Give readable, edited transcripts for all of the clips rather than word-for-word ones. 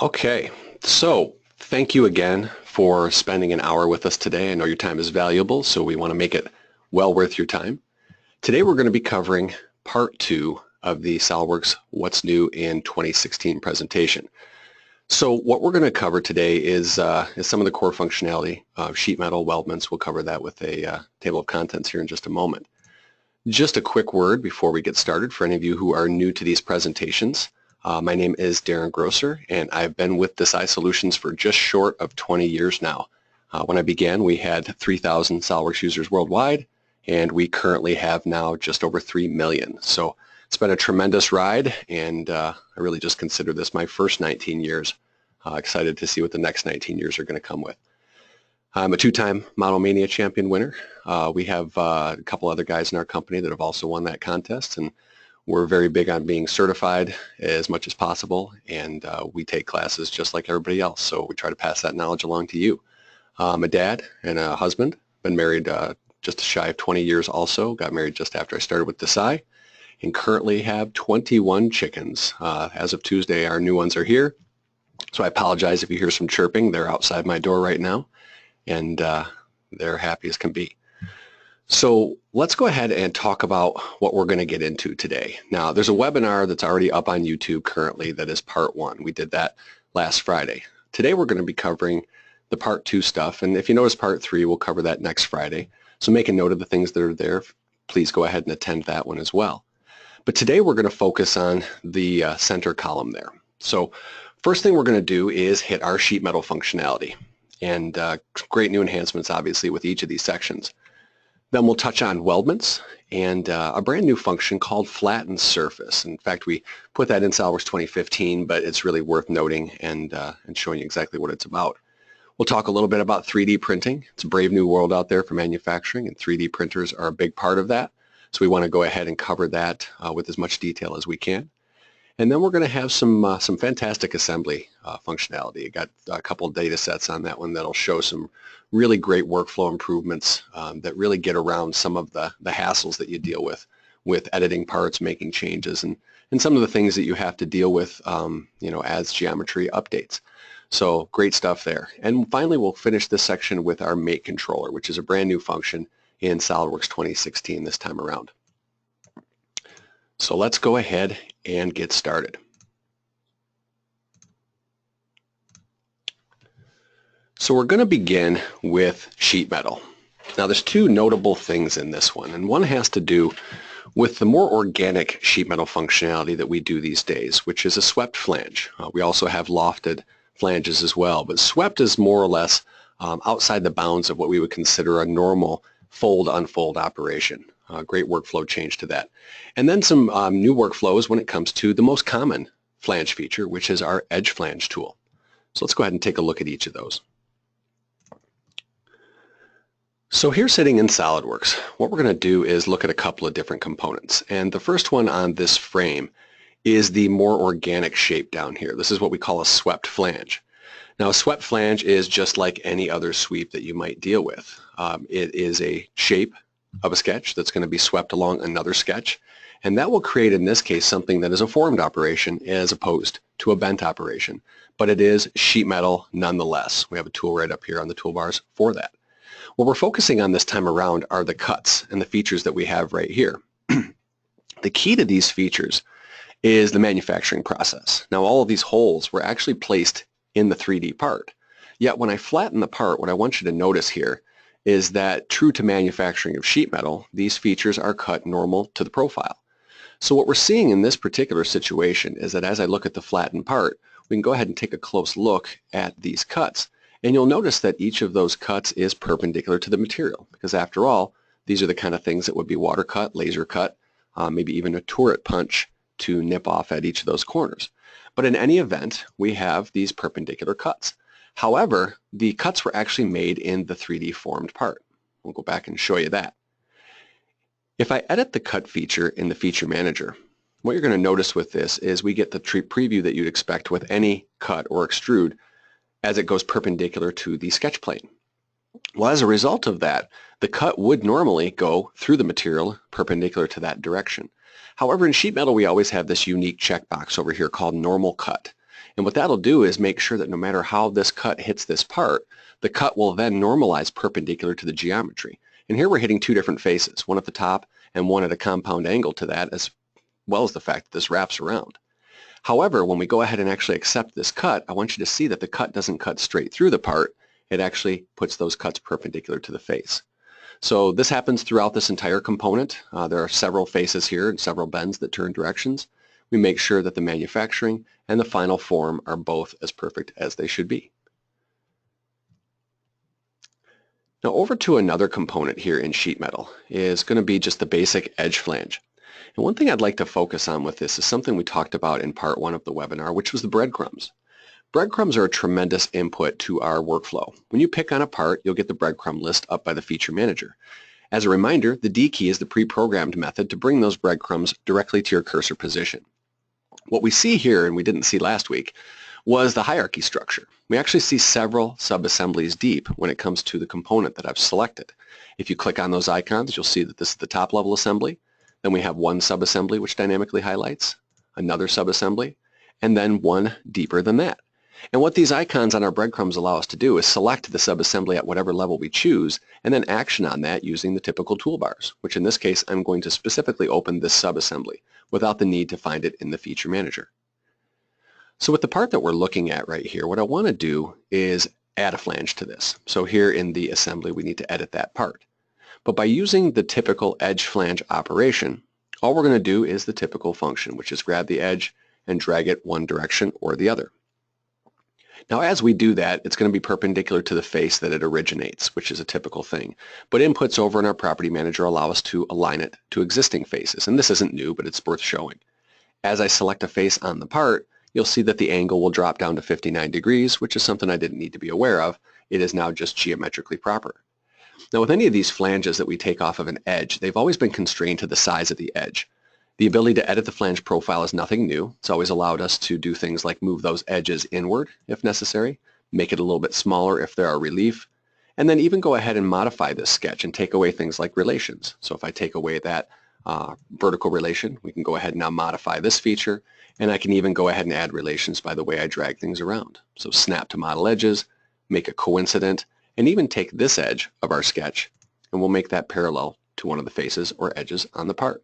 Okay, so thank you again for spending an hour with us today. I know your time is valuable, so we want to make it well worth your time. Today we're going to be covering part 2 of the SolidWorks What's New in 2016 presentation. So what we're going to cover today is some of the core functionality of sheet metal weldments. We'll cover that with a table of contents here in just a moment. Just a quick word before we get started for any of you who are new to these presentations. My name is Darin DASI, and I've been with DASI Solutions for just short of 20 years now. When I began, we had 3,000 SolidWorks users worldwide, and we currently have now just over 3 million. So it's been a tremendous ride, and I really just consider this my first 19 years. Excited to see what the next 19 years are going to come with. I'm a two-time Model Mania champion winner. We have a couple other guys in our company that have also won that contest, and we're very big on being certified as much as possible, and we take classes just like everybody else, so we try to pass that knowledge along to you. I'm a dad and a husband, been married just shy of 20 years also, got married just after I started with DASI, and currently have 21 chickens. As of Tuesday, our new ones are here, so I apologize if you hear some chirping. They're outside my door right now, and they're happy as can be. So let's go ahead and talk about what we're going to get into today. Now, there's a webinar that's already up on YouTube currently that is part 1. We did that last Friday. Today we're going to be covering the part 2 stuff, and if you notice part 3, we'll cover that next Friday. So make a note of the things that are there. Please go ahead and attend that one as well. But today we're going to focus on the center column there. So first thing we're going to do is hit our sheet metal functionality, and great new enhancements obviously with each of these sections. Then we'll touch on weldments and a brand new function called Flatten Surface. In fact, we put that in SolidWorks 2015, but it's really worth noting and showing you exactly what it's about. We'll talk a little bit about 3D printing. It's a brave new world out there for manufacturing, and 3D printers are a big part of that. So we want to go ahead and cover that with as much detail as we can. And then we're going to have some fantastic assembly functionality. I got a couple of data sets on that one that'll show some really great workflow improvements that really get around some of the hassles that you deal with editing parts, making changes, and some of the things that you have to deal with as geometry updates. So great stuff there. And finally, we'll finish this section with our mate controller, which is a brand new function in SolidWorks 2016 this time around. So let's go ahead and get started. So we're going to begin with sheet metal. Now there's two notable things in this one, and one has to do with the more organic sheet metal functionality that we do these days, which is a swept flange. We also have lofted flanges as well, but swept is more or less outside the bounds of what we would consider a normal fold-unfold operation. Great workflow change to that. And then some new workflows when it comes to the most common flange feature, which is our edge flange tool. So let's go ahead and take a look at each of those. So here sitting in SolidWorks, what we're going to do is look at a couple of different components. And the first one on this frame is the more organic shape down here. This is what we call a swept flange. Now a swept flange is just like any other sweep that you might deal with. It is a shape of a sketch that's going to be swept along another sketch, and that will create in this case something that is a formed operation as opposed to a bent operation, but it is sheet metal nonetheless. We have a tool right up here on the toolbars for that. What we're focusing on this time around are the cuts and the features that we have right here. The key to these features is the manufacturing process. Now all of these holes were actually placed in the 3D part, yet when I flatten the part, what I want you to notice here is that true to manufacturing of sheet metal, these features are cut normal to the profile. So what we're seeing in this particular situation is that as I look at the flattened part, we can go ahead and take a close look at these cuts. And you'll notice that each of those cuts is perpendicular to the material, because after all, these are the kind of things that would be water cut, laser cut, maybe even a turret punch to nip off at each of those corners. But in any event, we have these perpendicular cuts. However, the cuts were actually made in the 3D formed part. We'll go back and show you that. If I edit the cut feature in the feature manager, what you're going to notice with this is we get the preview that you'd expect with any cut or extrude as it goes perpendicular to the sketch plane. Well, as a result of that, the cut would normally go through the material perpendicular to that direction. However, in sheet metal, we always have this unique checkbox over here called normal cut. And what that'll do is make sure that no matter how this cut hits this part, the cut will then normalize perpendicular to the geometry. And here we're hitting two different faces, one at the top and one at a compound angle to that, as well as the fact that this wraps around. However, when we go ahead and actually accept this cut, I want you to see that the cut doesn't cut straight through the part. It actually puts those cuts perpendicular to the face. So this happens throughout this entire component. There are several faces here and several bends that turn directions. We make sure that the manufacturing and the final form are both as perfect as they should be. Now over to another component here in sheet metal is going to be just the basic edge flange. And one thing I'd like to focus on with this is something we talked about in part 1 of the webinar, which was the breadcrumbs. Breadcrumbs are a tremendous input to our workflow. When you pick on a part, you'll get the breadcrumb list up by the feature manager. As a reminder, the D key is the pre-programmed method to bring those breadcrumbs directly to your cursor position. What we see here, and we didn't see last week, was the hierarchy structure. We actually see several sub-assemblies deep when it comes to the component that I've selected. If you click on those icons, you'll see that this is the top level assembly. Then we have one sub-assembly which dynamically highlights, another sub-assembly, and then one deeper than that. And what these icons on our breadcrumbs allow us to do is select the sub-assembly at whatever level we choose and then action on that using the typical toolbars, which in this case I'm going to specifically open this sub-assembly without the need to find it in the feature manager. So with the part that we're looking at right here, what I want to do is add a flange to this. So here in the assembly we need to edit that part. But by using the typical edge flange operation, all we're going to do is the typical function, which is grab the edge and drag it one direction or the other. Now as we do that, it's going to be perpendicular to the face that it originates, which is a typical thing. But inputs over in our property manager allow us to align it to existing faces. And this isn't new, but it's worth showing. As I select a face on the part, you'll see that the angle will drop down to 59 degrees, which is something I didn't need to be aware of. It is now just geometrically proper. Now with any of these flanges that we take off of an edge, they've always been constrained to the size of the edge. The ability to edit the flange profile is nothing new. It's always allowed us to do things like move those edges inward if necessary, make it a little bit smaller if there are relief, and then even go ahead and modify this sketch and take away things like relations. So if I take away that vertical relation, we can go ahead and now modify this feature, and I can even go ahead and add relations by the way I drag things around. So snap to model edges, make a coincident, and even take this edge of our sketch, and we'll make that parallel to one of the faces or edges on the part.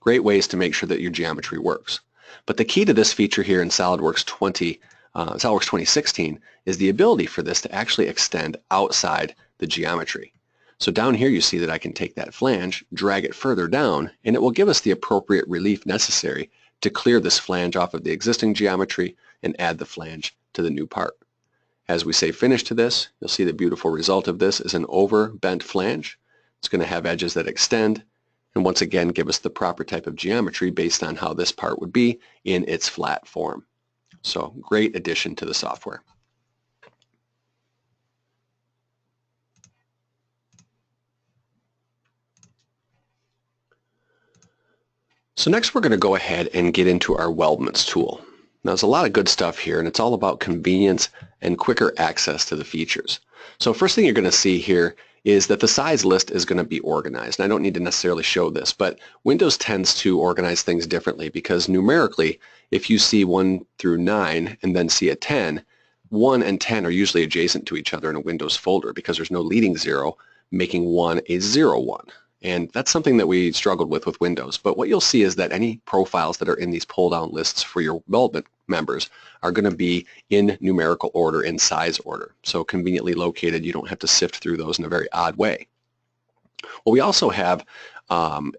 Great ways to make sure that your geometry works. But the key to this feature here in SolidWorks 2016 is the ability for this to actually extend outside the geometry. So down here you see that I can take that flange, drag it further down, and it will give us the appropriate relief necessary to clear this flange off of the existing geometry and add the flange to the new part. As we say finish to this, you'll see the beautiful result of this is an over bent flange. It's going to have edges that extend and once again give us the proper type of geometry based on how this part would be in its flat form. So great addition to the software. So next we're going to go ahead and get into our Weldments tool. Now there's a lot of good stuff here and it's all about convenience and quicker access to the features. So first thing you're going to see here is that the size list is going to be organized. And I don't need to necessarily show this, but Windows tends to organize things differently because numerically, if you see 1 through 9 and then see a 10, 1 and 10 are usually adjacent to each other in a Windows folder because there's no leading 0, making 1 a 0, 1. And that's something that we struggled with Windows. But what you'll see is that any profiles that are in these pull-down lists for your Weldment members are going to be in numerical order, in size order. So conveniently located, you don't have to sift through those in a very odd way. What we also have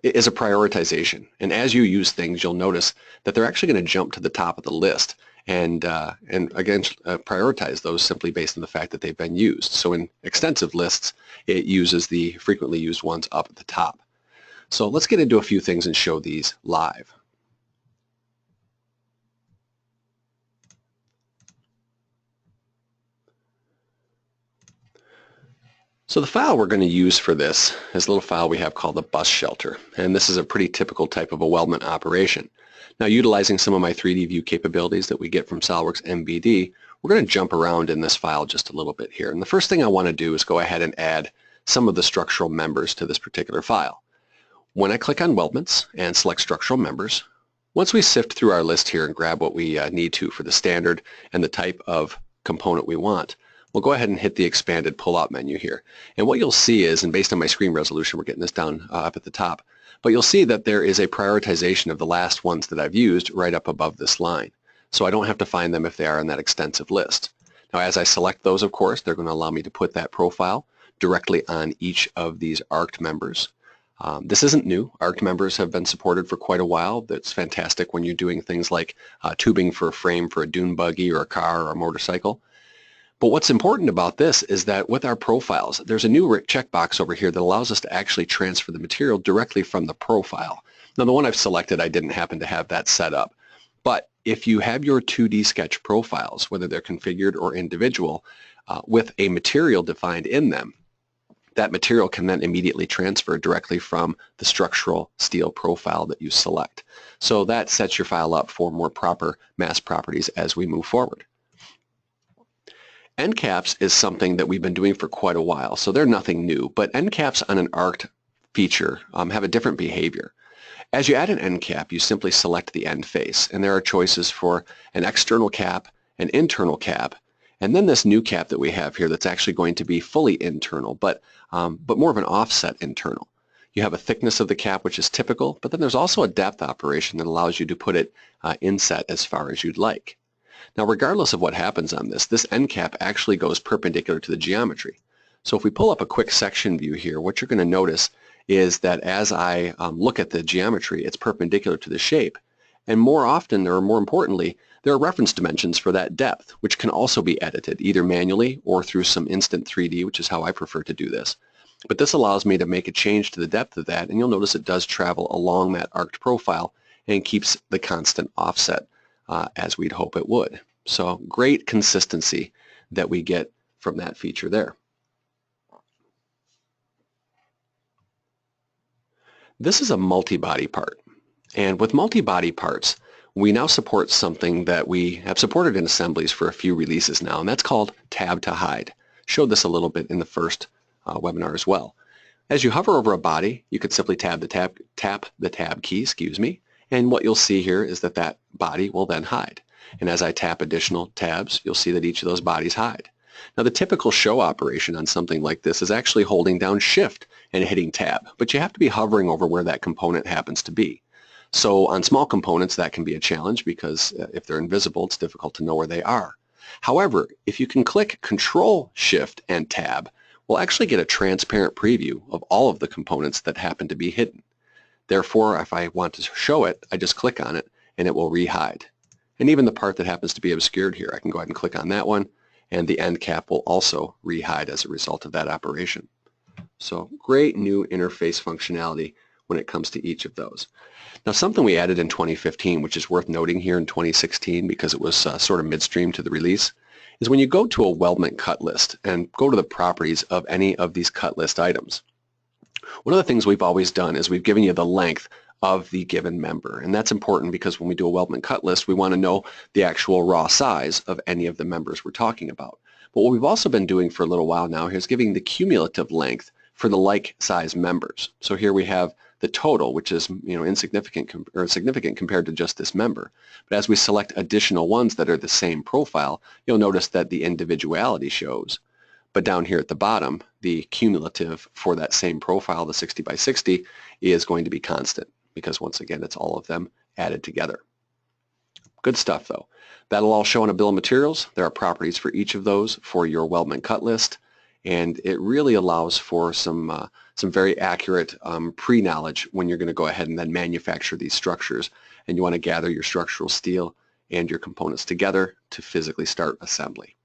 is a prioritization. And as you use things, you'll notice that they're actually going to jump to the top of the list. And again, prioritize those simply based on the fact that they've been used. So in extensive lists, it uses the frequently used ones up at the top. So let's get into a few things and show these live. So the file we're going to use for this is a little file we have called the bus shelter. And this is a pretty typical type of a weldment operation. Now, utilizing some of my 3D view capabilities that we get from SolidWorks MBD, we're going to jump around in this file just a little bit here. And the first thing I want to do is go ahead and add some of the structural members to this particular file. When I click on Weldments and select structural members, Once we sift through our list here and grab what we need to for the standard and the type of component we want, we'll go ahead and hit the expanded pull-out menu here. And what you'll see is, and based on my screen resolution, we're getting this down up at the top, but you'll see that there is a prioritization of the last ones that I've used right up above this line. So I don't have to find them if they are in that extensive list. Now as I select those, of course, they're going to allow me to put that profile directly on each of these ARCed members. This isn't new. ARCed members have been supported for quite a while. That's fantastic when you're doing things like tubing for a frame for a dune buggy or a car or a motorcycle. But what's important about this is that with our profiles, there's a new checkbox over here that allows us to actually transfer the material directly from the profile. Now the one I've selected, I didn't happen to have that set up. But if you have your 2D sketch profiles, whether they're configured or individual, with a material defined in them, that material can then immediately transfer directly from the structural steel profile that you select. So that sets your file up for more proper mass properties as we move forward. End caps is something that we've been doing for quite a while, so they're nothing new, but end caps on an ARCed feature have a different behavior. As you add an end cap, you simply select the end face, and there are choices for an external cap, an internal cap, and then this new cap that we have here that's actually going to be fully internal, but more of an offset internal. You have a thickness of the cap, which is typical, but then there's also a depth operation that allows you to put it inset as far as you'd like. Now, regardless of what happens on this end cap actually goes perpendicular to the geometry. So if we pull up a quick section view here, what you're going to notice is that as I look at the geometry, it's perpendicular to the shape. And more often, or more importantly, there are reference dimensions for that depth, which can also be edited, either manually or through some instant 3D, which is how I prefer to do this. But this allows me to make a change to the depth of that, and you'll notice it does travel along that arced profile and keeps the constant offset as we'd hope it would. So great consistency that we get from that feature there. This is a multi-body part, and with multi-body parts, we now support something that we have supported in Assemblies for a few releases now, and that's called tab to hide. Showed this a little bit in the first webinar as well. As you hover over a body, you could simply tap the tab key, and what you'll see here is that that body will then hide. And as I tap additional tabs, you'll see that each of those bodies hide. Now the typical show operation on something like this is actually holding down Shift and hitting Tab, but you have to be hovering over where that component happens to be. So on small components that can be a challenge because if they're invisible it's difficult to know where they are. However, if you can click Control, Shift, and Tab, we'll actually get a transparent preview of all of the components that happen to be hidden. Therefore, if I want to show it, I just click on it and it will re-hide. And even the part that happens to be obscured here, I can go ahead and click on that one, and the end cap will also re-hide as a result of that operation. So great new interface functionality when it comes to each of those. Now something we added in 2015, which is worth noting here in 2016 because it was sort of midstream to the release, is when you go to a weldment cut list and go to the properties of any of these cut list items. One of the things we've always done is we've given you the length of the given member, and that's important because when we do a weldment cut list we want to know the actual raw size of any of the members we're talking about. But what we've also been doing for a little while now is giving the cumulative length for the like size members. So here we have the total, which is insignificant or significant compared to just this member. But as we select additional ones that are the same profile, you'll notice that the individuality shows. But down here at the bottom, the cumulative for that same profile, the 60 by 60, is going to be constant because once again it's all of them added together. Good stuff though. That'll all show in a bill of materials. There are properties for each of those for your weldment cut list, and it really allows for some very accurate pre-knowledge when you're going to go ahead and then manufacture these structures, and you want to gather your structural steel and your components together to physically start assembly.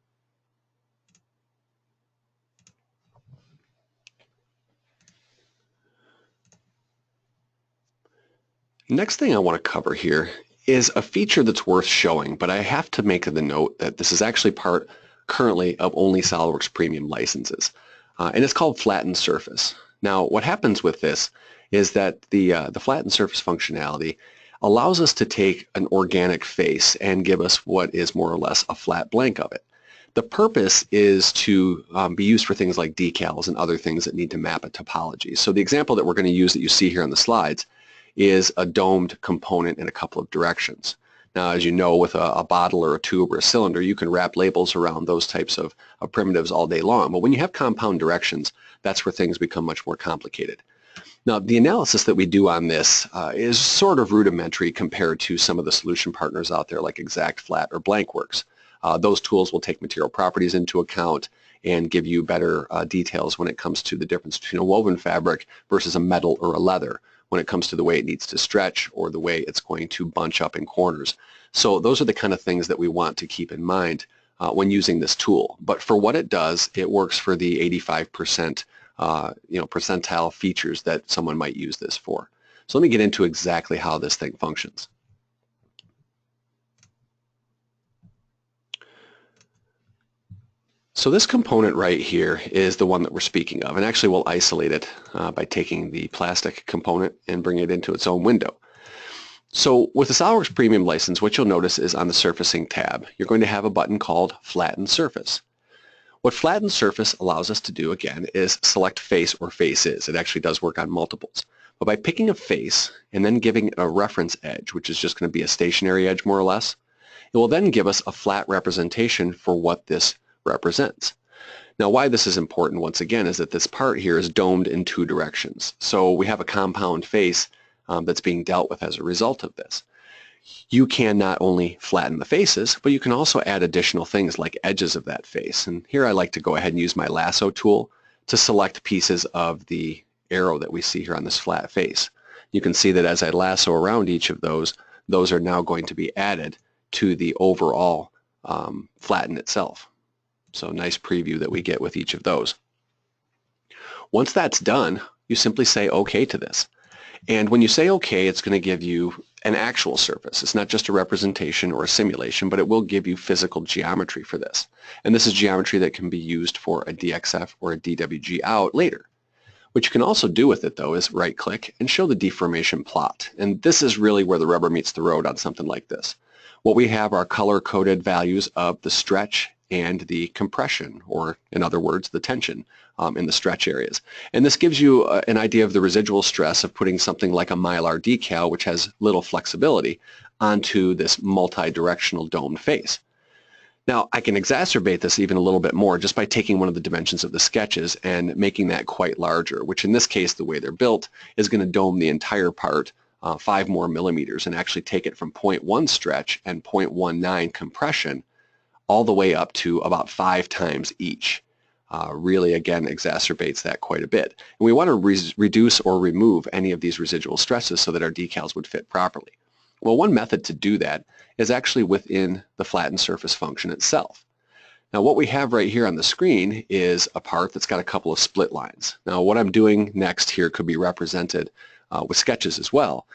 Next thing I want to cover here is a feature that's worth showing, but I have to make the note that this is actually part currently of only SolidWorks Premium licenses, and it's called Flatten Surface. Now what happens with this is that the Flatten Surface functionality allows us to take an organic face and give us what is more or less a flat blank of it. The purpose is to be used for things like decals and other things that need to map a topology. So the example that we're going to use that you see here on the slides is a domed component in a couple of directions. Now, as you know, with a bottle or a tube or a cylinder, you can wrap labels around those types of primitives all day long. But when you have compound directions, that's where things become much more complicated. Now, the analysis that we do on this is sort of rudimentary compared to some of the solution partners out there like Exact, Flat, or BlankWorks. Those tools will take material properties into account and give you better details when it comes to the difference between a woven fabric versus a metal or a leather, when it comes to the way it needs to stretch or the way it's going to bunch up in corners. So those are the kind of things that we want to keep in mind when using this tool. But for what it does, it works for the 85% percentile features that someone might use this for. So let me get into exactly how this thing functions. So this component right here is the one that we're speaking of, and actually we'll isolate it by taking the plastic component and bring it into its own window. So with the SolidWorks Premium license, what you'll notice is on the Surfacing tab, you're going to have a button called Flatten Surface. What Flatten Surface allows us to do, again, is select face or faces. It actually does work on multiples. But by picking a face and then giving it a reference edge, which is just going to be a stationary edge more or less, it will then give us a flat representation for what this represents. Now, why this is important, once again, is that this part here is domed in two directions. So we have a compound face that's being dealt with as a result of this. You can not only flatten the faces, but you can also add additional things like edges of that face. And here I like to go ahead and use my lasso tool to select pieces of the arrow that we see here on this flat face. You can see that as I lasso around each of those are now going to be added to the overall flatten itself. So nice preview that we get with each of those. Once that's done, you simply say OK to this. And when you say OK, it's going to give you an actual surface. It's not just a representation or a simulation, but it will give you physical geometry for this. And this is geometry that can be used for a DXF or a DWG out later. What you can also do with it, though, is right-click and show the deformation plot. And this is really where the rubber meets the road on something like this. What we have are color-coded values of the stretch and the compression, or in other words, the tension in the stretch areas. And this gives you an idea of the residual stress of putting something like a Mylar decal, which has little flexibility, onto this multi-directional domed face. Now, I can exacerbate this even a little bit more just by taking one of the dimensions of the sketches and making that quite larger, which in this case, the way they're built, is going to dome the entire part 5 more millimeters and actually take it from 0.1 stretch and 0.19 compression all the way up to about 5 times each. Really, again, exacerbates that quite a bit. And we want to reduce or remove any of these residual stresses so that our decals would fit properly. Well, one method to do that is actually within the Flatten Surface function itself. Now, what we have right here on the screen is a part that's got a couple of split lines. Now, what I'm doing next here could be represented with sketches as well.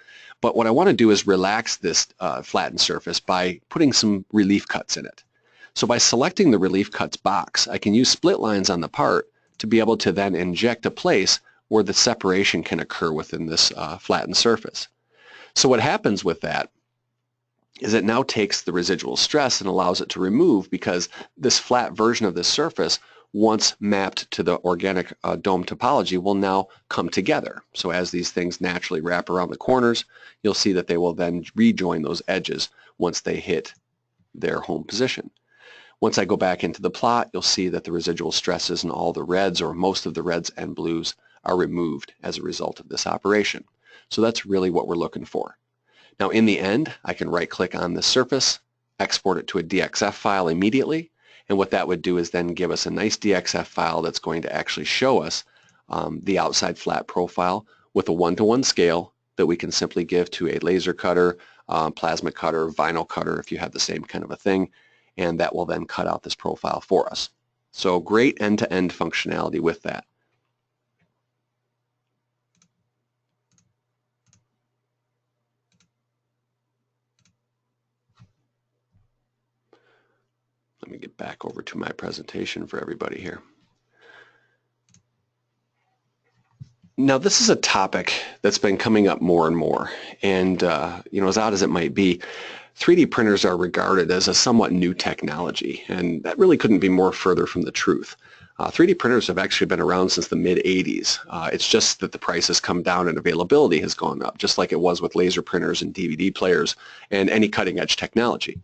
But what I want to do is relax this flattened surface by putting some relief cuts in it. So by selecting the relief cuts box, I can use split lines on the part to be able to then inject a place where the separation can occur within this flattened surface. So what happens with that is it now takes the residual stress and allows it to remove, because this flat version of this surface, once mapped to the organic dome topology, will now come together. So as these things naturally wrap around the corners, you'll see that they will then rejoin those edges once they hit their home position. Once I go back into the plot, you'll see that the residual stresses and all the reds, or most of the reds and blues, are removed as a result of this operation. So that's really what we're looking for. Now, in the end, I can right-click on the surface, export it to a DXF file immediately, and what that would do is then give us a nice DXF file that's going to actually show us the outside flat profile with a 1-to-1 scale that we can simply give to a laser cutter, plasma cutter, vinyl cutter, if you have the same kind of a thing, and that will then cut out this profile for us. So great end-to-end functionality with that. Let me get back over to my presentation for everybody here. Now, this is a topic that's been coming up more and more, and as odd as it might be, 3D printers are regarded as a somewhat new technology, and that really couldn't be more further from the truth. 3D printers have actually been around since the mid-'80s. It's just that the price has come down and availability has gone up, just like it was with laser printers and DVD players and any cutting-edge technology.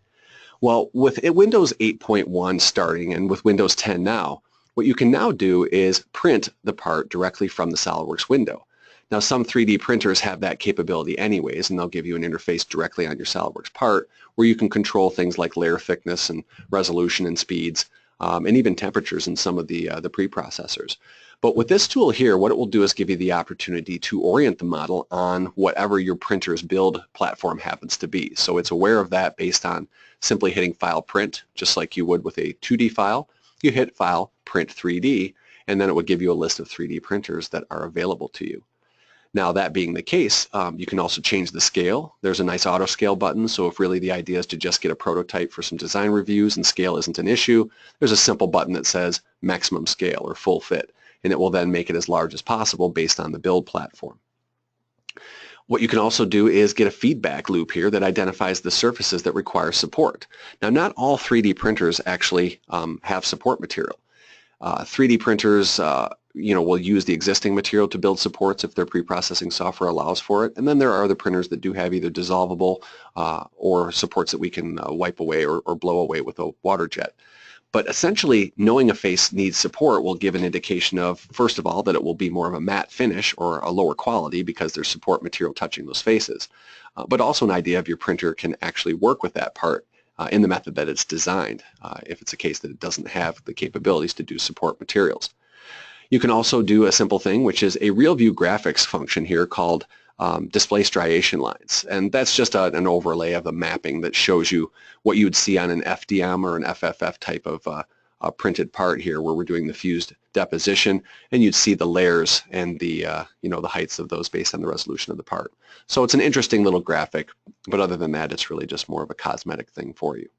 Well, with Windows 8.1 starting and with Windows 10 now, what you can now do is print the part directly from the SolidWorks window. Now, some 3D printers have that capability anyways, and they'll give you an interface directly on your SolidWorks part where you can control things like layer thickness and resolution and speeds, and even temperatures in some of the preprocessors. But with this tool here, what it will do is give you the opportunity to orient the model on whatever your printer's build platform happens to be. So it's aware of that based on simply hitting File Print, just like you would with a 2D file. You hit File, Print 3D, and then it would give you a list of 3D printers that are available to you. Now, that being the case, you can also change the scale. There's a nice auto scale button, so if really the idea is to just get a prototype for some design reviews and scale isn't an issue, there's a simple button that says maximum scale or full fit, and it will then make it as large as possible based on the build platform. What you can also do is get a feedback loop here that identifies the surfaces that require support. Now, not all 3D printers actually have support material. 3D printers will use the existing material to build supports if their preprocessing software allows for it, and then there are other printers that do have either dissolvable or supports that we can wipe away or blow away with a water jet. But essentially, knowing a face needs support will give an indication of, first of all, that it will be more of a matte finish or a lower quality because there's support material touching those faces, but also an idea of your printer can actually work with that part in the method that it's designed, if it's a case that it doesn't have the capabilities to do support materials. You can also do a simple thing, which is a real view graphics function here called display striation lines, and that's just an overlay of a mapping that shows you what you would see on an FDM or an FFF type of a printed part here where we're doing the fused deposition, and you'd see the layers and the the heights of those based on the resolution of the part. So it's an interesting little graphic, but other than that, it's really just more of a cosmetic thing for you.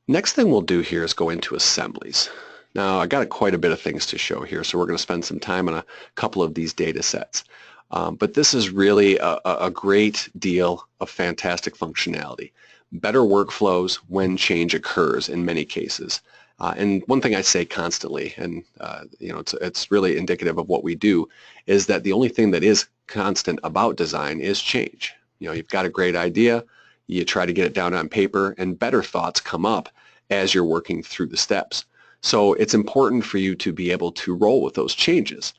Next thing we'll do here is go into assemblies. Now, I got quite a bit of things to show here, so we're going to spend some time on a couple of these data sets. But this is really a great deal of fantastic functionality. Better workflows when change occurs in many cases. And one thing I say constantly, and it's really indicative of what we do, is that the only thing that is constant about design is change. You've got a great idea, you try to get it down on paper, and better thoughts come up as you're working through the steps. So it's important for you to be able to roll with those changes.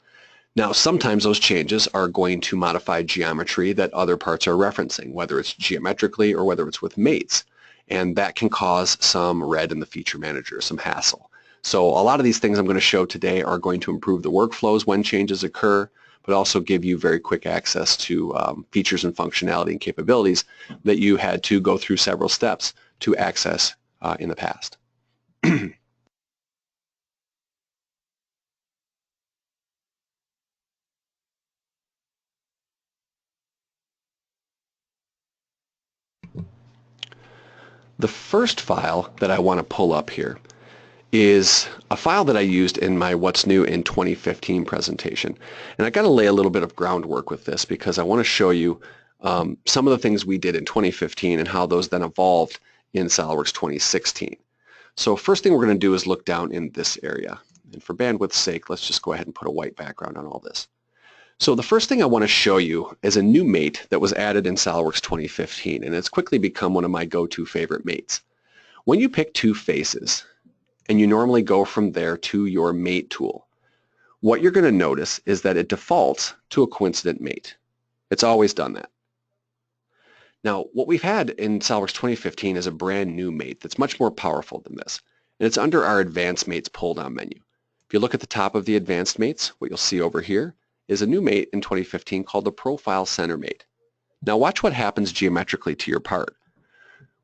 Now, sometimes those changes are going to modify geometry that other parts are referencing, whether it's geometrically or whether it's with mates. And that can cause some red in the feature manager, some hassle. So a lot of these things I'm going to show today are going to improve the workflows when changes occur, but also give you very quick access to features and functionality and capabilities that you had to go through several steps to access in the past. The first file that I want to pull up here is a file that I used in my What's New in 2015 presentation. And I got to lay a little bit of groundwork with this because I want to show you some of the things we did in 2015 and how those then evolved in SolidWorks 2016. So first thing we're going to do is look down in this area. And for bandwidth's sake, let's just go ahead and put a white background on all this. So the first thing I want to show you is a new mate that was added in SolidWorks 2015, and it's quickly become one of my go-to favorite mates. When you pick two faces, and you normally go from there to your mate tool, what you're going to notice is that it defaults to a coincident mate. It's always done that. Now, what we've had in SolidWorks 2015 is a brand new mate that's much more powerful than this, and it's under our Advanced Mates pull-down menu. If you look at the top of the Advanced Mates, what you'll see over here is a new mate in 2015 called the Profile Center Mate. Now watch what happens geometrically to your part.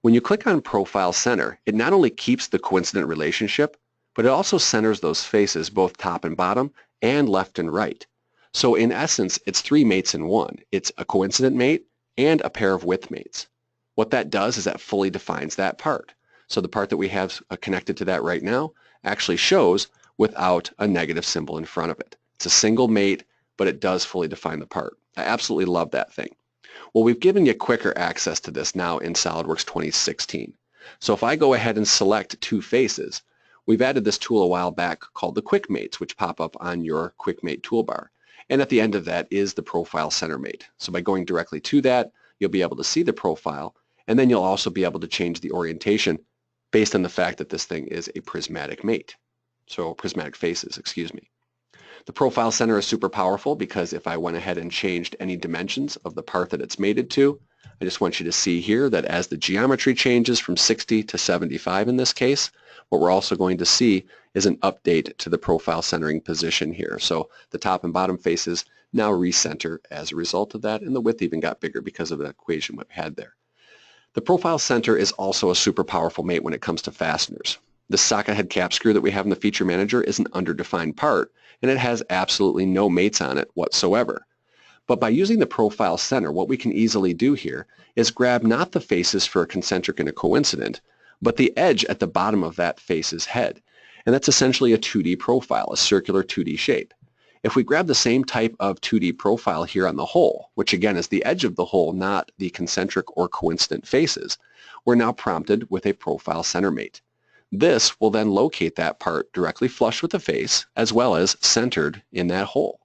When you click on Profile Center, it not only keeps the coincident relationship, but it also centers those faces both top and bottom and left and right. So in essence, it's three mates in one. It's a coincident mate and a pair of width mates. What that does is that fully defines that part. So the part that we have connected to that right now actually shows without a negative symbol in front of it. It's a single mate, but it does fully define the part. I absolutely love that thing. Well, we've given you quicker access to this now in SolidWorks 2016. So if I go ahead and select two faces, we've added this tool a while back called the Quick Mates, which pop up on your Quick Mate toolbar. And at the end of that is the Profile Center Mate. So by going directly to that, you'll be able to see the profile, and then you'll also be able to change the orientation based on the fact that this thing is a prismatic mate. So prismatic faces, excuse me. The Profile Center is super powerful because if I went ahead and changed any dimensions of the part that it's mated to, I just want you to see here that as the geometry changes from 60 to 75 in this case, what we're also going to see is an update to the profile centering position here. So the top and bottom faces now recenter as a result of that, and the width even got bigger because of the equation we had there. The profile center is also a super powerful mate when it comes to fasteners. The socket head cap screw that we have in the feature manager is an underdefined part, and it has absolutely no mates on it whatsoever. But by using the profile center, what we can easily do here is grab not the faces for a concentric and a coincident, but the edge at the bottom of that face's head. And that's essentially a 2D profile, a circular 2D shape. If we grab the same type of 2D profile here on the hole, which again is the edge of the hole, not the concentric or coincident faces, we're now prompted with a profile center mate. This will then locate that part directly flush with the face as well as centered in that hole.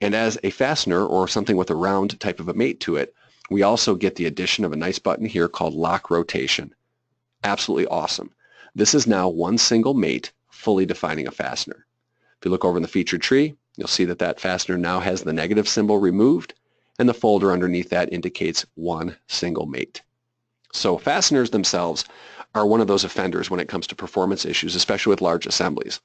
And as a fastener or something with a round type of a mate to it, we also get the addition of a nice button here called lock rotation. Absolutely awesome. This is now one single mate fully defining a fastener. If you look over in the feature tree, you'll see that that fastener now has the negative symbol removed, and the folder underneath that indicates one single mate. So fasteners themselves are one of those offenders when it comes to performance issues, especially with large assemblies.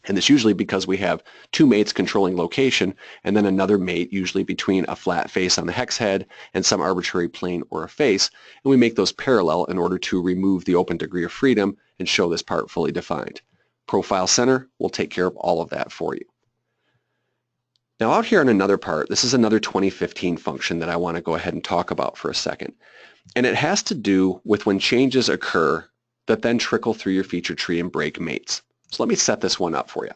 And it's usually because we have two mates controlling location and then another mate usually between a flat face on the hex head and some arbitrary plane or a face, and we make those parallel in order to remove the open degree of freedom and show this part fully defined. Profile Center will take care of all of that for you. Now out here on another part, this is another 2015 function that I want to go ahead and talk about for a second. And it has to do with when changes occur that then trickle through your feature tree and break mates. So let me set this one up for you.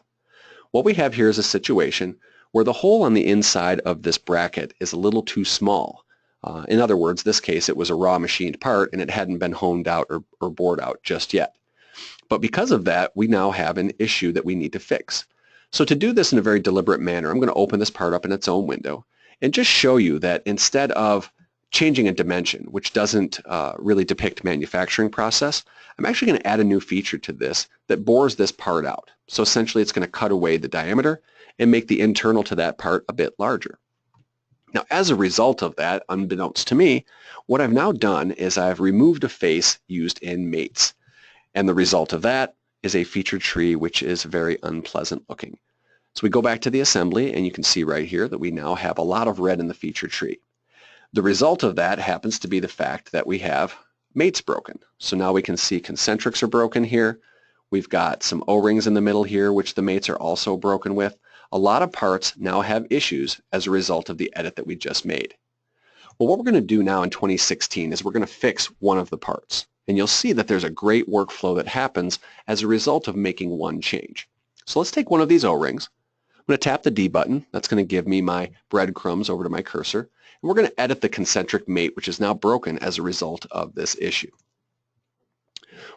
What we have here is a situation where the hole on the inside of this bracket is a little too small. In other words, this case it was a raw machined part and it hadn't been honed out or bored out just yet. But because of that, we now have an issue that we need to fix. So to do this in a very deliberate manner, I'm going to open this part up in its own window and just show you that instead of changing a dimension, which doesn't really depict manufacturing process, I'm actually going to add a new feature to this that bores this part out. So essentially it's going to cut away the diameter and make the internal to that part a bit larger. Now as a result of that, unbeknownst to me, what I've now done is I've removed a face used in mates. And the result of that is a feature tree which is very unpleasant looking. So we go back to the assembly and you can see right here that we now have a lot of red in the feature tree. The result of that happens to be the fact that we have mates broken. So now we can see concentrics are broken here. We've got some O-rings in the middle here, which the mates are also broken with. A lot of parts now have issues as a result of the edit that we just made. Well, what we're going to do now in 2016 is we're going to fix one of the parts. And you'll see that there's a great workflow that happens as a result of making one change. So let's take one of these O-rings. I'm going to tap the D button. That's going to give me my breadcrumbs over to my cursor. And we're going to edit the concentric mate, which is now broken as a result of this issue.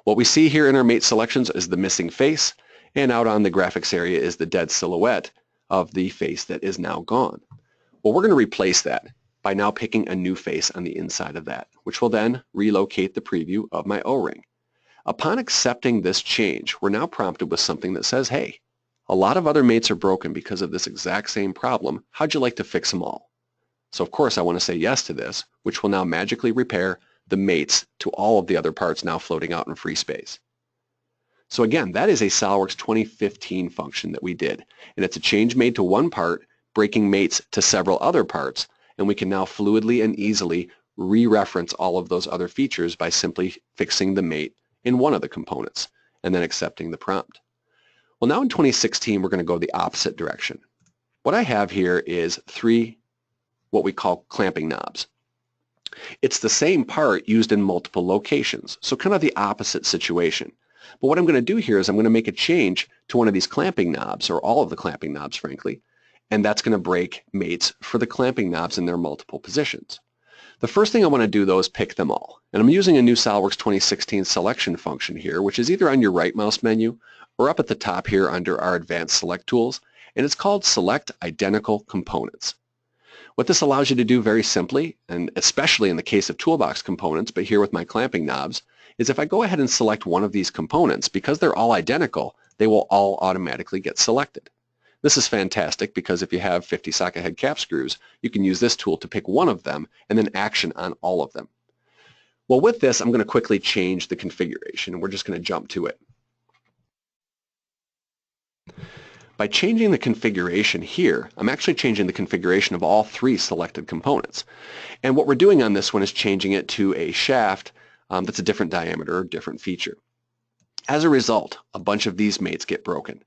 What we see here in our mate selections is the missing face, and out on the graphics area is the dead silhouette of the face that is now gone. Well, we're going to replace that by now picking a new face on the inside of that, which will then relocate the preview of my O-ring. Upon accepting this change, we're now prompted with something that says, hey, a lot of other mates are broken because of this exact same problem. How'd you like to fix them all? So of course I want to say yes to this, which will now magically repair the mates to all of the other parts now floating out in free space. So again, that is a SolidWorks 2015 function that we did, and it's a change made to one part, breaking mates to several other parts, and we can now fluidly and easily re-reference all of those other features by simply fixing the mate in one of the components and then accepting the prompt. Well, now in 2016 we're going to go the opposite direction. What I have here is three what we call clamping knobs. It's the same part used in multiple locations, so kind of the opposite situation. But what I'm going to do here is I'm going to make a change to one of these clamping knobs, or all of the clamping knobs frankly, and that's going to break mates for the clamping knobs in their multiple positions. The first thing I want to do though is pick them all. And I'm using a new SolidWorks 2016 selection function here, which is either on your right mouse menu or up at the top here under our advanced select tools, and it's called Select Identical Components. What this allows you to do very simply, and especially in the case of toolbox components, but here with my clamping knobs, is if I go ahead and select one of these components, because they're all identical, they will all automatically get selected. This is fantastic because if you have 50 socket head cap screws, you can use this tool to pick one of them and then action on all of them. Well, with this, I'm going to quickly change the configuration, and we're just going to jump to it. By changing the configuration here, I'm actually changing the configuration of all three selected components. And what we're doing on this one is changing it to a shaft that's a different diameter or different feature. As a result, a bunch of these mates get broken.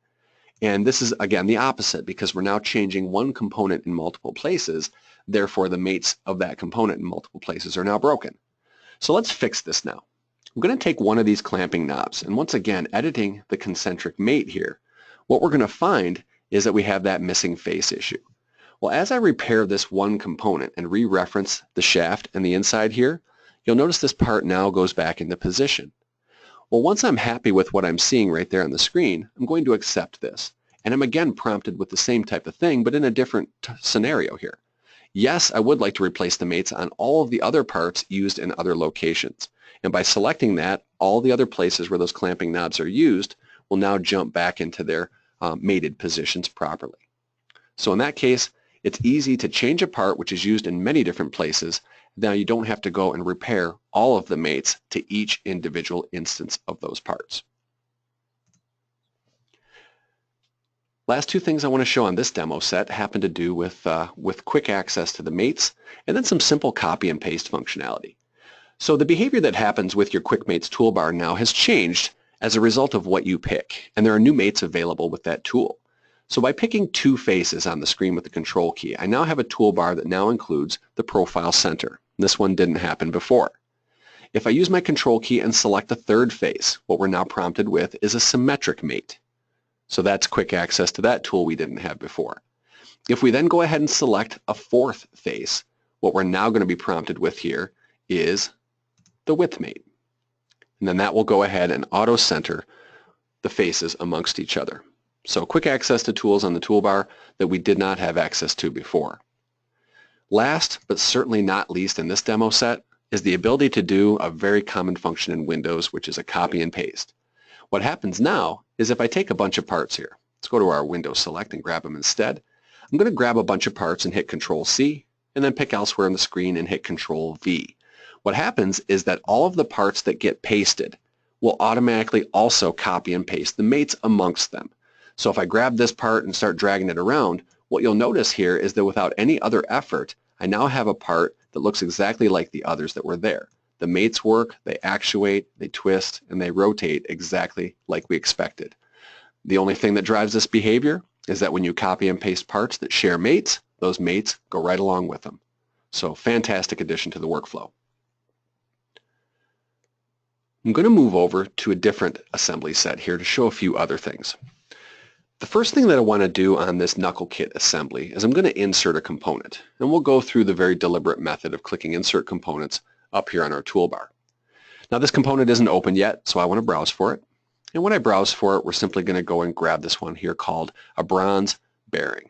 And this is, again, the opposite because we're now changing one component in multiple places, therefore the mates of that component in multiple places are now broken. So let's fix this now. I'm going to take one of these clamping knobs, and once again, editing the concentric mate here, what we're going to find is that we have that missing face issue. Well, as I repair this one component and re-reference the shaft and the inside here, you'll notice this part now goes back into position. Well, once I'm happy with what I'm seeing right there on the screen, I'm going to accept this. And I'm again prompted with the same type of thing, but in a different scenario here. Yes, I would like to replace the mates on all of the other parts used in other locations. And by selecting that, all the other places where those clamping knobs are used will now jump back into their mated positions properly. So in that case, it's easy to change a part which is used in many different places. Now you don't have to go and repair all of the mates to each individual instance of those parts. Last two things I want to show on this demo set happen to do with quick access to the mates and then some simple copy and paste functionality. So the behavior that happens with your Quick Mates toolbar now has changed as a result of what you pick, and there are new mates available with that tool. So by picking two faces on the screen with the control key, I now have a toolbar that now includes the profile center. This one didn't happen before. If I use my control key and select a third face, what we're now prompted with is a symmetric mate. So that's quick access to that tool we didn't have before. If we then go ahead and select a fourth face, what we're now going to be prompted with here is the width mate. And then that will go ahead and auto-center the faces amongst each other. So quick access to tools on the toolbar that we did not have access to before. Last, but certainly not least in this demo set, is the ability to do a very common function in Windows, which is a copy and paste. What happens now is if I take a bunch of parts here, let's go to our Windows Select and grab them instead. I'm going to grab a bunch of parts and hit Control-C, and then pick elsewhere on the screen and hit Control-V. What happens is that all of the parts that get pasted will automatically also copy and paste the mates amongst them. So if I grab this part and start dragging it around, what you'll notice here is that without any other effort, I now have a part that looks exactly like the others that were there. The mates work, they actuate, they twist, and they rotate exactly like we expected. The only thing that drives this behavior is that when you copy and paste parts that share mates, those mates go right along with them. So fantastic addition to the workflow. I'm going to move over to a different assembly set here to show a few other things. The first thing that I want to do on this knuckle kit assembly is I'm going to insert a component, and we'll go through the very deliberate method of clicking Insert Components up here on our toolbar. Now this component isn't open yet, so I want to browse for it. And when I browse for it, we're simply going to go and grab this one here called a bronze bearing.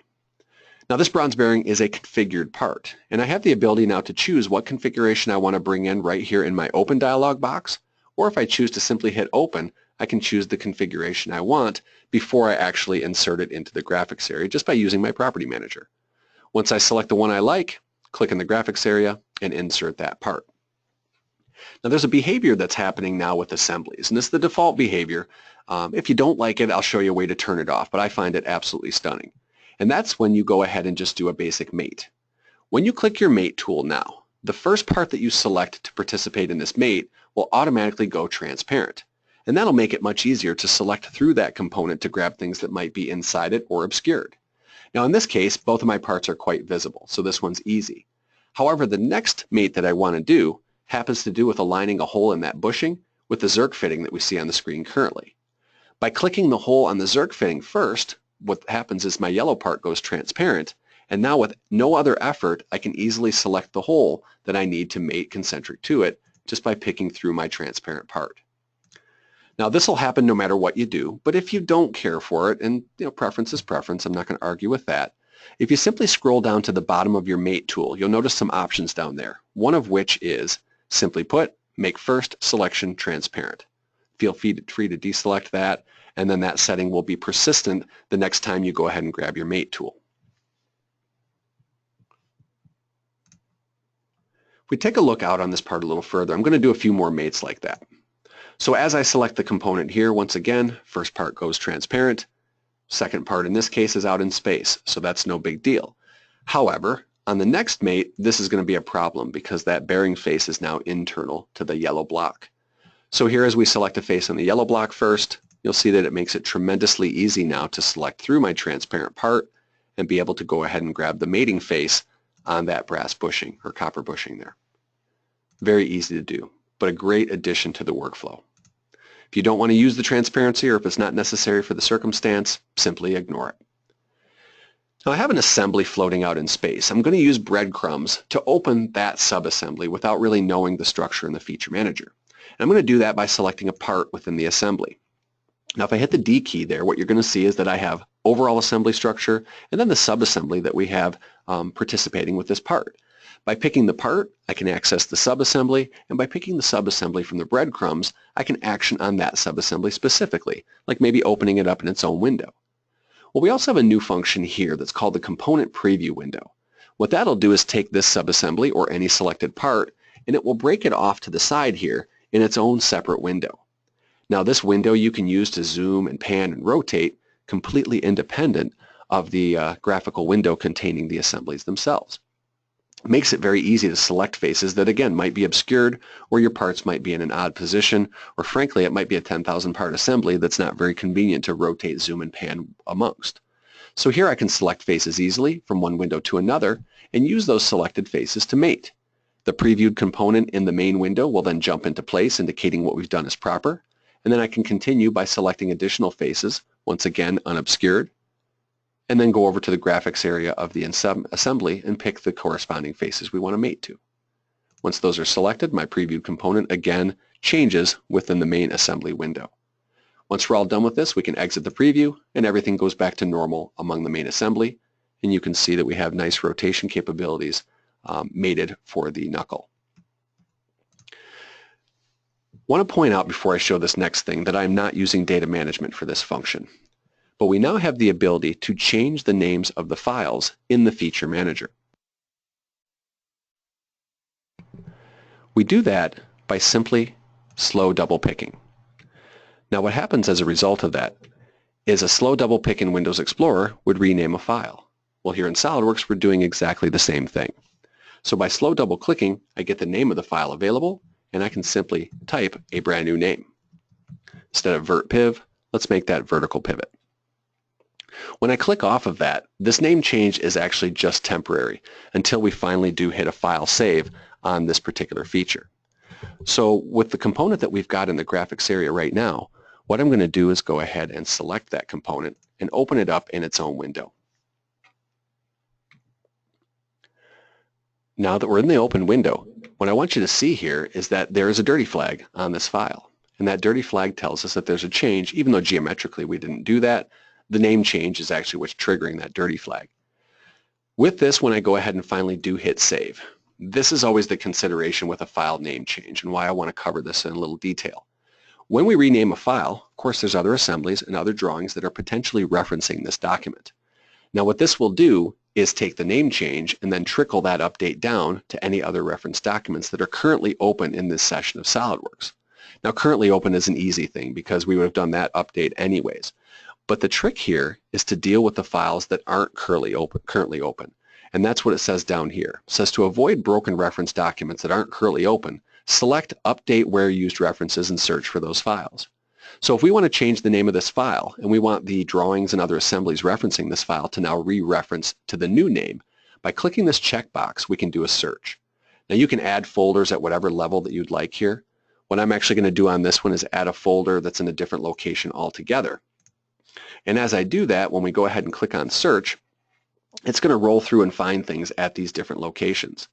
Now this bronze bearing is a configured part, and I have the ability now to choose what configuration I want to bring in right here in my Open dialog box, or if I choose to simply hit Open, I can choose the configuration I want before I actually insert it into the graphics area just by using my Property Manager. Once I select the one I like, click in the graphics area and insert that part. Now there's a behavior that's happening now with assemblies, and this is the default behavior. If you don't like it, I'll show you a way to turn it off, but I find it absolutely stunning. And that's when you go ahead and just do a basic mate. When you click your mate tool now, the first part that you select to participate in this mate will automatically go transparent. And that'll make it much easier to select through that component to grab things that might be inside it or obscured. Now in this case, both of my parts are quite visible, so this one's easy. However, the next mate that I want to do happens to do with aligning a hole in that bushing with the Zerk fitting that we see on the screen currently. By clicking the hole on the Zerk fitting first, what happens is my yellow part goes transparent, And now with no other effort, I can easily select the hole that I need to mate concentric to it just by picking through my transparent part. Now this will happen no matter what you do, but if you don't care for it, and preference is preference, I'm not going to argue with that. If you simply scroll down to the bottom of your mate tool, you'll notice some options down there, one of which is, simply put, make first selection transparent. Feel free to deselect that, and then that setting will be persistent the next time you go ahead and grab your mate tool. If we take a look out on this part a little further, I'm going to do a few more mates like that. So as I select the component here, once again, first part goes transparent. Second part in this case is out in space, so that's no big deal. However, on the next mate, this is going to be a problem because that bearing face is now internal to the yellow block. So here as we select a face on the yellow block first, you'll see that it makes it tremendously easy now to select through my transparent part and be able to go ahead and grab the mating face on that brass bushing or copper bushing there. Very easy to do, but a great addition to the workflow. If you don't want to use the transparency or if it's not necessary for the circumstance, simply ignore it. Now I have an assembly floating out in space. I'm going to use breadcrumbs to open that subassembly without really knowing the structure in the feature manager. And I'm going to do that by selecting a part within the assembly. Now if I hit the D key there, what you're going to see is that I have overall assembly structure and then the subassembly that we have participating with this part. By picking the part, I can access the subassembly, and by picking the subassembly from the breadcrumbs, I can action on that subassembly specifically, like maybe opening it up in its own window. Well, we also have a new function here that's called the component preview window. What that'll do is take this subassembly or any selected part, and it will break it off to the side here in its own separate window. Now this window you can use to zoom and pan and rotate completely independent of the graphical window containing the assemblies themselves. It makes it very easy to select faces that again might be obscured or your parts might be in an odd position or frankly it might be a 10,000 part assembly that's not very convenient to rotate, zoom, and pan amongst. So here I can select faces easily from one window to another and use those selected faces to mate. The previewed component in the main window will then jump into place indicating what we've done is proper, and then I can continue by selecting additional faces, once again unobscured, and then go over to the graphics area of the assembly and pick the corresponding faces we want to mate to. Once those are selected, my previewed component again changes within the main assembly window. Once we're all done with this, we can exit the preview and everything goes back to normal among the main assembly, and you can see that we have nice rotation capabilities mated for the knuckle. I want to point out before I show this next thing that I'm not using data management for this function. But we now have the ability to change the names of the files in the feature manager. We do that by simply slow double picking. Now what happens as a result of that is a slow double pick in Windows Explorer would rename a file. Well, here in SolidWorks we're doing exactly the same thing. So by slow double clicking, I get the name of the file available and I can simply type a brand new name. Instead of vertpiv, let's make that vertical pivot. When I click off of that, this name change is actually just temporary until we finally do hit a file save on this particular feature. So with the component that we've got in the graphics area right now, what I'm going to do is go ahead and select that component and open it up in its own window. Now that we're in the open window, what I want you to see here is that there is a dirty flag on this file. And that dirty flag tells us that there's a change, even though geometrically we didn't do that. The name change is actually what's triggering that dirty flag. With this, when I go ahead and finally do hit save, this is always the consideration with a file name change and why I want to cover this in a little detail. When we rename a file, of course there's other assemblies and other drawings that are potentially referencing this document. Now what this will do is take the name change and then trickle that update down to any other reference documents that are currently open in this session of SolidWorks. Now currently open is an easy thing because we would have done that update anyways. But the trick here is to deal with the files that aren't currently open. And that's what it says down here. It says to avoid broken reference documents that aren't currently open, select Update Where Used References and search for those files. So if we want to change the name of this file and we want the drawings and other assemblies referencing this file to now re-reference to the new name, by clicking this checkbox we can do a search. Now you can add folders at whatever level that you'd like here. What I'm actually going to do on this one is add a folder that's in a different location altogether. And as I do that, when we go ahead and click on search, it's going to roll through and find things at these different locations.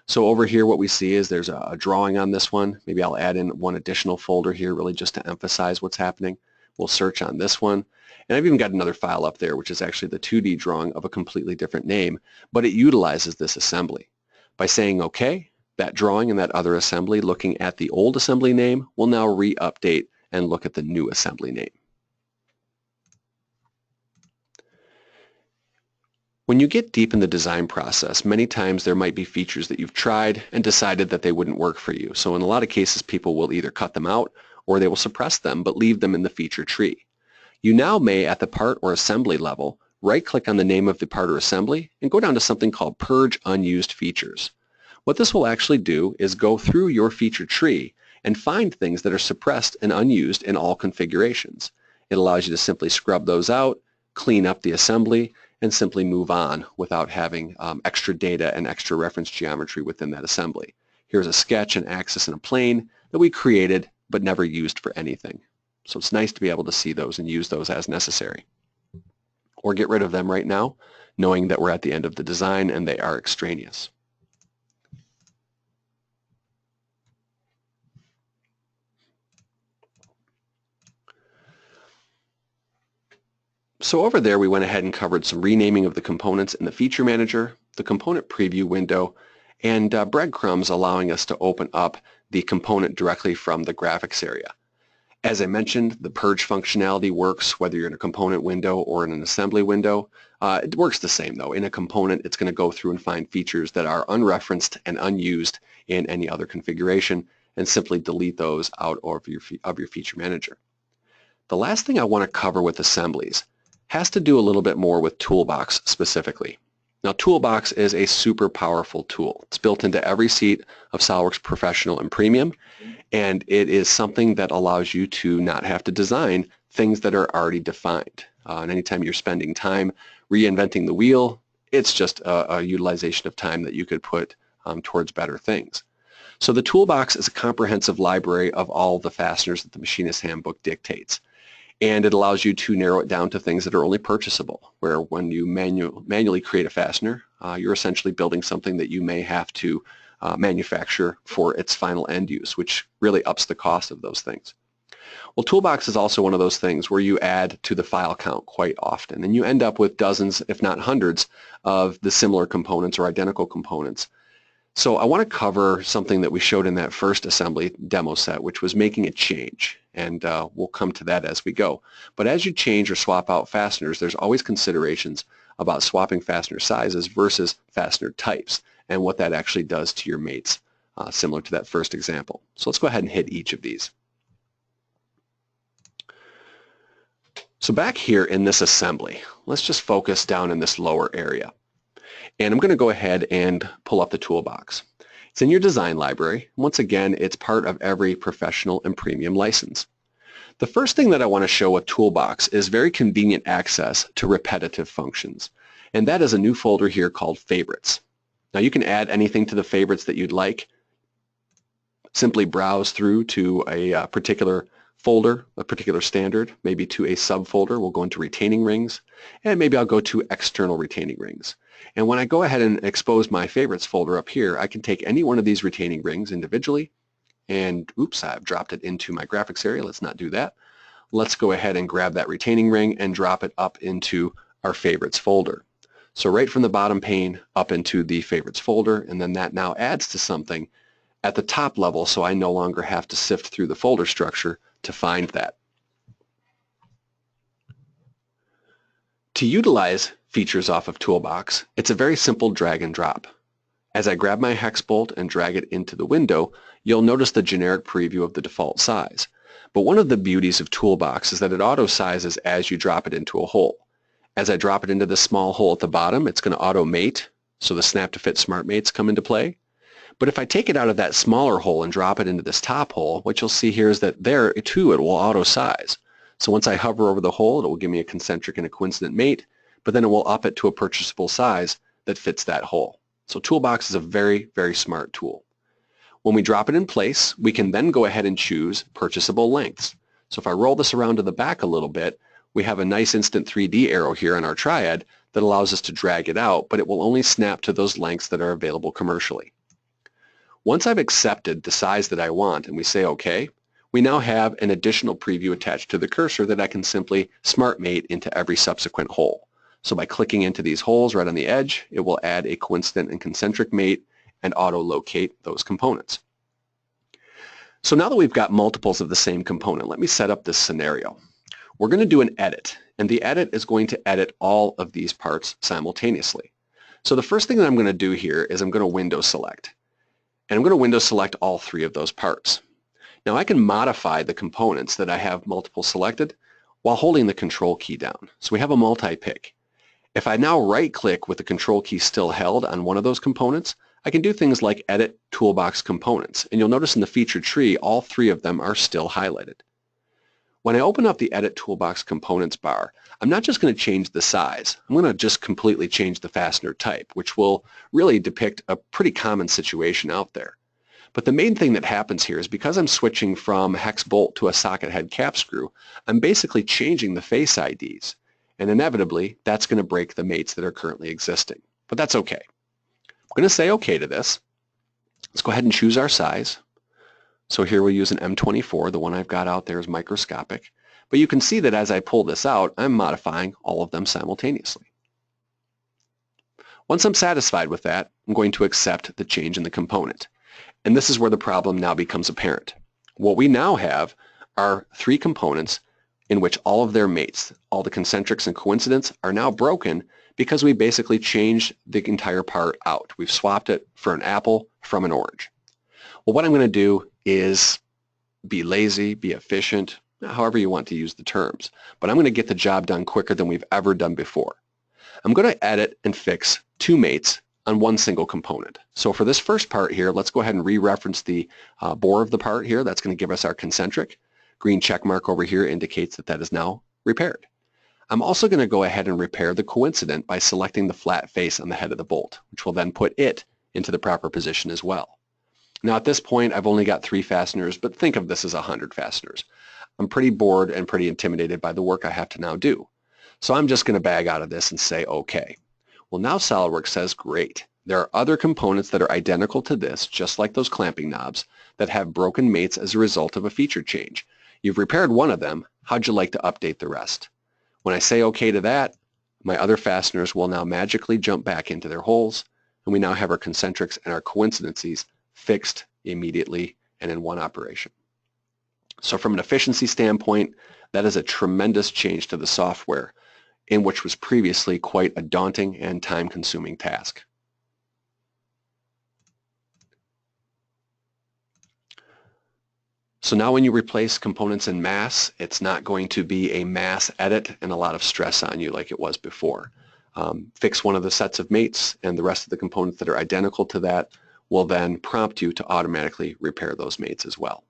So over here what we see is there's a drawing on this one. Maybe I'll add in one additional folder here really just to emphasize what's happening. We'll search on this one. And I've even got another file up there which is actually the 2D drawing of a completely different name, but it utilizes this assembly. By saying OK, that drawing and that other assembly looking at the old assembly name will now re-update and look at the new assembly name. When you get deep in the design process, many times there might be features that you've tried and decided that they wouldn't work for you. So in a lot of cases, people will either cut them out or they will suppress them but leave them in the feature tree. You now may, at the part or assembly level, right-click on the name of the part or assembly and go down to something called Purge Unused Features. What this will actually do is go through your feature tree and find things that are suppressed and unused in all configurations. It allows you to simply scrub those out, clean up the assembly, and simply move on without having extra data and extra reference geometry within that assembly. Here's a sketch, an axis, and a plane that we created but never used for anything. So it's nice to be able to see those and use those as necessary. Or get rid of them right now, knowing that we're at the end of the design and they are extraneous. So over there we went ahead and covered some renaming of the components in the feature manager, the component preview window, and breadcrumbs allowing us to open up the component directly from the graphics area. As I mentioned, the purge functionality works whether you're in a component window or in an assembly window. It works the same though. In a component it's going to go through and find features that are unreferenced and unused in any other configuration and simply delete those out of your feature manager. The last thing I want to cover with assemblies has to do a little bit more with Toolbox specifically. Now Toolbox is a super powerful tool. It's built into every seat of SolidWorks Professional and Premium, and it is something that allows you to not have to design things that are already defined. And anytime you're spending time reinventing the wheel, it's just a utilization of time that you could put towards better things. So the Toolbox is a comprehensive library of all the fasteners that the Machinist Handbook dictates. And it allows you to narrow it down to things that are only purchasable, where when you manually create a fastener, you're essentially building something that you may have to manufacture for its final end use, which really ups the cost of those things. Well, Toolbox is also one of those things where you add to the file count quite often, and you end up with dozens, if not hundreds, of the similar components or identical components. So I want to cover something that we showed in that first assembly demo set, which was making a change. And we'll come to that as we go. But as you change or swap out fasteners, there's always considerations about swapping fastener sizes versus fastener types and what that actually does to your mates, similar to that first example. So let's go ahead and hit each of these. So back here in this assembly, let's just focus down in this lower area. And I'm going to go ahead and pull up the Toolbox. It's in your design library. Once again, it's part of every professional and premium license. The first thing that I want to show with Toolbox is very convenient access to repetitive functions. And that is a new folder here called Favorites. Now you can add anything to the favorites that you'd like. Simply browse through to a particular folder, a particular standard, maybe to a subfolder. We'll go into retaining rings, and maybe I'll go to external retaining rings. And when I go ahead and expose my favorites folder up here, I can take any one of these retaining rings individually, and oops, I've dropped it into my graphics area. Let's not do that. Let's go ahead and grab that retaining ring and drop it up into our favorites folder. So right from the bottom pane up into the favorites folder, and then that now adds to something at the top level, so I no longer have to sift through the folder structure to find that. To utilize features off of Toolbox, it's a very simple drag and drop. As I grab my hex bolt and drag it into the window, you'll notice the generic preview of the default size. But one of the beauties of Toolbox is that it auto sizes as you drop it into a hole. As I drop it into this small hole at the bottom, it's going to auto mate, so the snap to fit smart mates come into play. But if I take it out of that smaller hole and drop it into this top hole, what you'll see here is that there too it will auto size. So once I hover over the hole, it will give me a concentric and a coincident mate, but then it will up it to a purchasable size that fits that hole. So Toolbox is a very, very smart tool. When we drop it in place, we can then go ahead and choose purchasable lengths. So if I roll this around to the back a little bit, we have a nice instant 3D arrow here on our triad that allows us to drag it out, but it will only snap to those lengths that are available commercially. Once I've accepted the size that I want and we say OK, we now have an additional preview attached to the cursor that I can simply smart mate into every subsequent hole. So by clicking into these holes right on the edge, it will add a coincident and concentric mate and auto-locate those components. So now that we've got multiples of the same component, let me set up this scenario. We're going to do an edit, and the edit is going to edit all of these parts simultaneously. So the first thing that I'm going to do here is I'm going to window select, and I'm going to window select all three of those parts. Now I can modify the components that I have multiple selected while holding the control key down. So we have a multi-pick. If I now right-click with the control key still held on one of those components, I can do things like edit toolbox components, and you'll notice in the feature tree all three of them are still highlighted. When I open up the edit toolbox components bar, I'm not just going to change the size, I'm going to just completely change the fastener type, which will really depict a pretty common situation out there. But the main thing that happens here is because I'm switching from hex bolt to a socket head cap screw, I'm basically changing the face IDs, and inevitably that's going to break the mates that are currently existing. But that's okay. I'm going to say OK to this. Let's go ahead and choose our size. So here we'll use an M24. The one I've got out there is microscopic. But you can see that as I pull this out, I'm modifying all of them simultaneously. Once I'm satisfied with that, I'm going to accept the change in the component. And this is where the problem now becomes apparent. What we now have are three components in which all of their mates, all the concentrics and coincidents, are now broken because we basically changed the entire part out. We've swapped it for an apple from an orange. Well, what I'm going to do is be lazy, be efficient, however you want to use the terms, but I'm going to get the job done quicker than we've ever done before. I'm going to edit and fix two mates on one single component. So for this first part here, let's go ahead and re-reference the bore of the part here. That's going to give us our concentric. Green check mark over here indicates that that is now repaired. I'm also going to go ahead and repair the coincident by selecting the flat face on the head of the bolt, which will then put it into the proper position as well. Now at this point, I've only got 3 fasteners, but think of this as 100 fasteners. I'm pretty bored and pretty intimidated by the work I have to now do. So I'm just going to bag out of this and say OK. Well, now SolidWorks says, great. There are other components that are identical to this, just like those clamping knobs, that have broken mates as a result of a feature change. You've repaired one of them. How'd you like to update the rest? When I say OK to that, my other fasteners will now magically jump back into their holes, and we now have our concentrics and our coincidences fixed immediately and in one operation. So from an efficiency standpoint, that is a tremendous change to the software, in which was previously quite a daunting and time-consuming task. So now when you replace components en masse, it's not going to be a mass edit and a lot of stress on you like it was before. Fix one of the sets of mates, and the rest of the components that are identical to that will then prompt you to automatically repair those mates as well.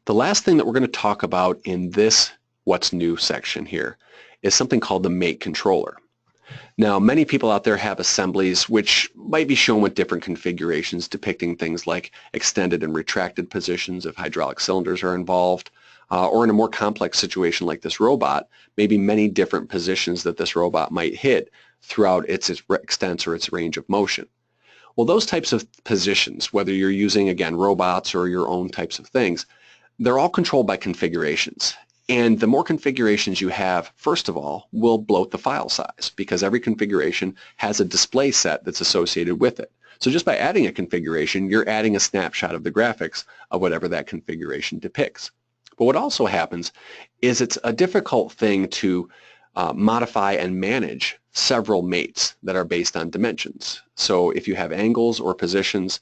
The last thing that we're going to talk about in this What's New section here is something called the mate controller. Now, many people out there have assemblies which might be shown with different configurations depicting things like extended and retracted positions if hydraulic cylinders are involved, or in a more complex situation like this robot, maybe many different positions that this robot might hit throughout its extent or its range of motion. Well, those types of positions, whether you're using, again, robots or your own types of things, they're all controlled by configurations. And the more configurations you have, first of all, will bloat the file size because every configuration has a display set that's associated with it. So just by adding a configuration, you're adding a snapshot of the graphics of whatever that configuration depicts. But what also happens is it's a difficult thing to modify and manage several mates that are based on dimensions. So if you have angles or positions,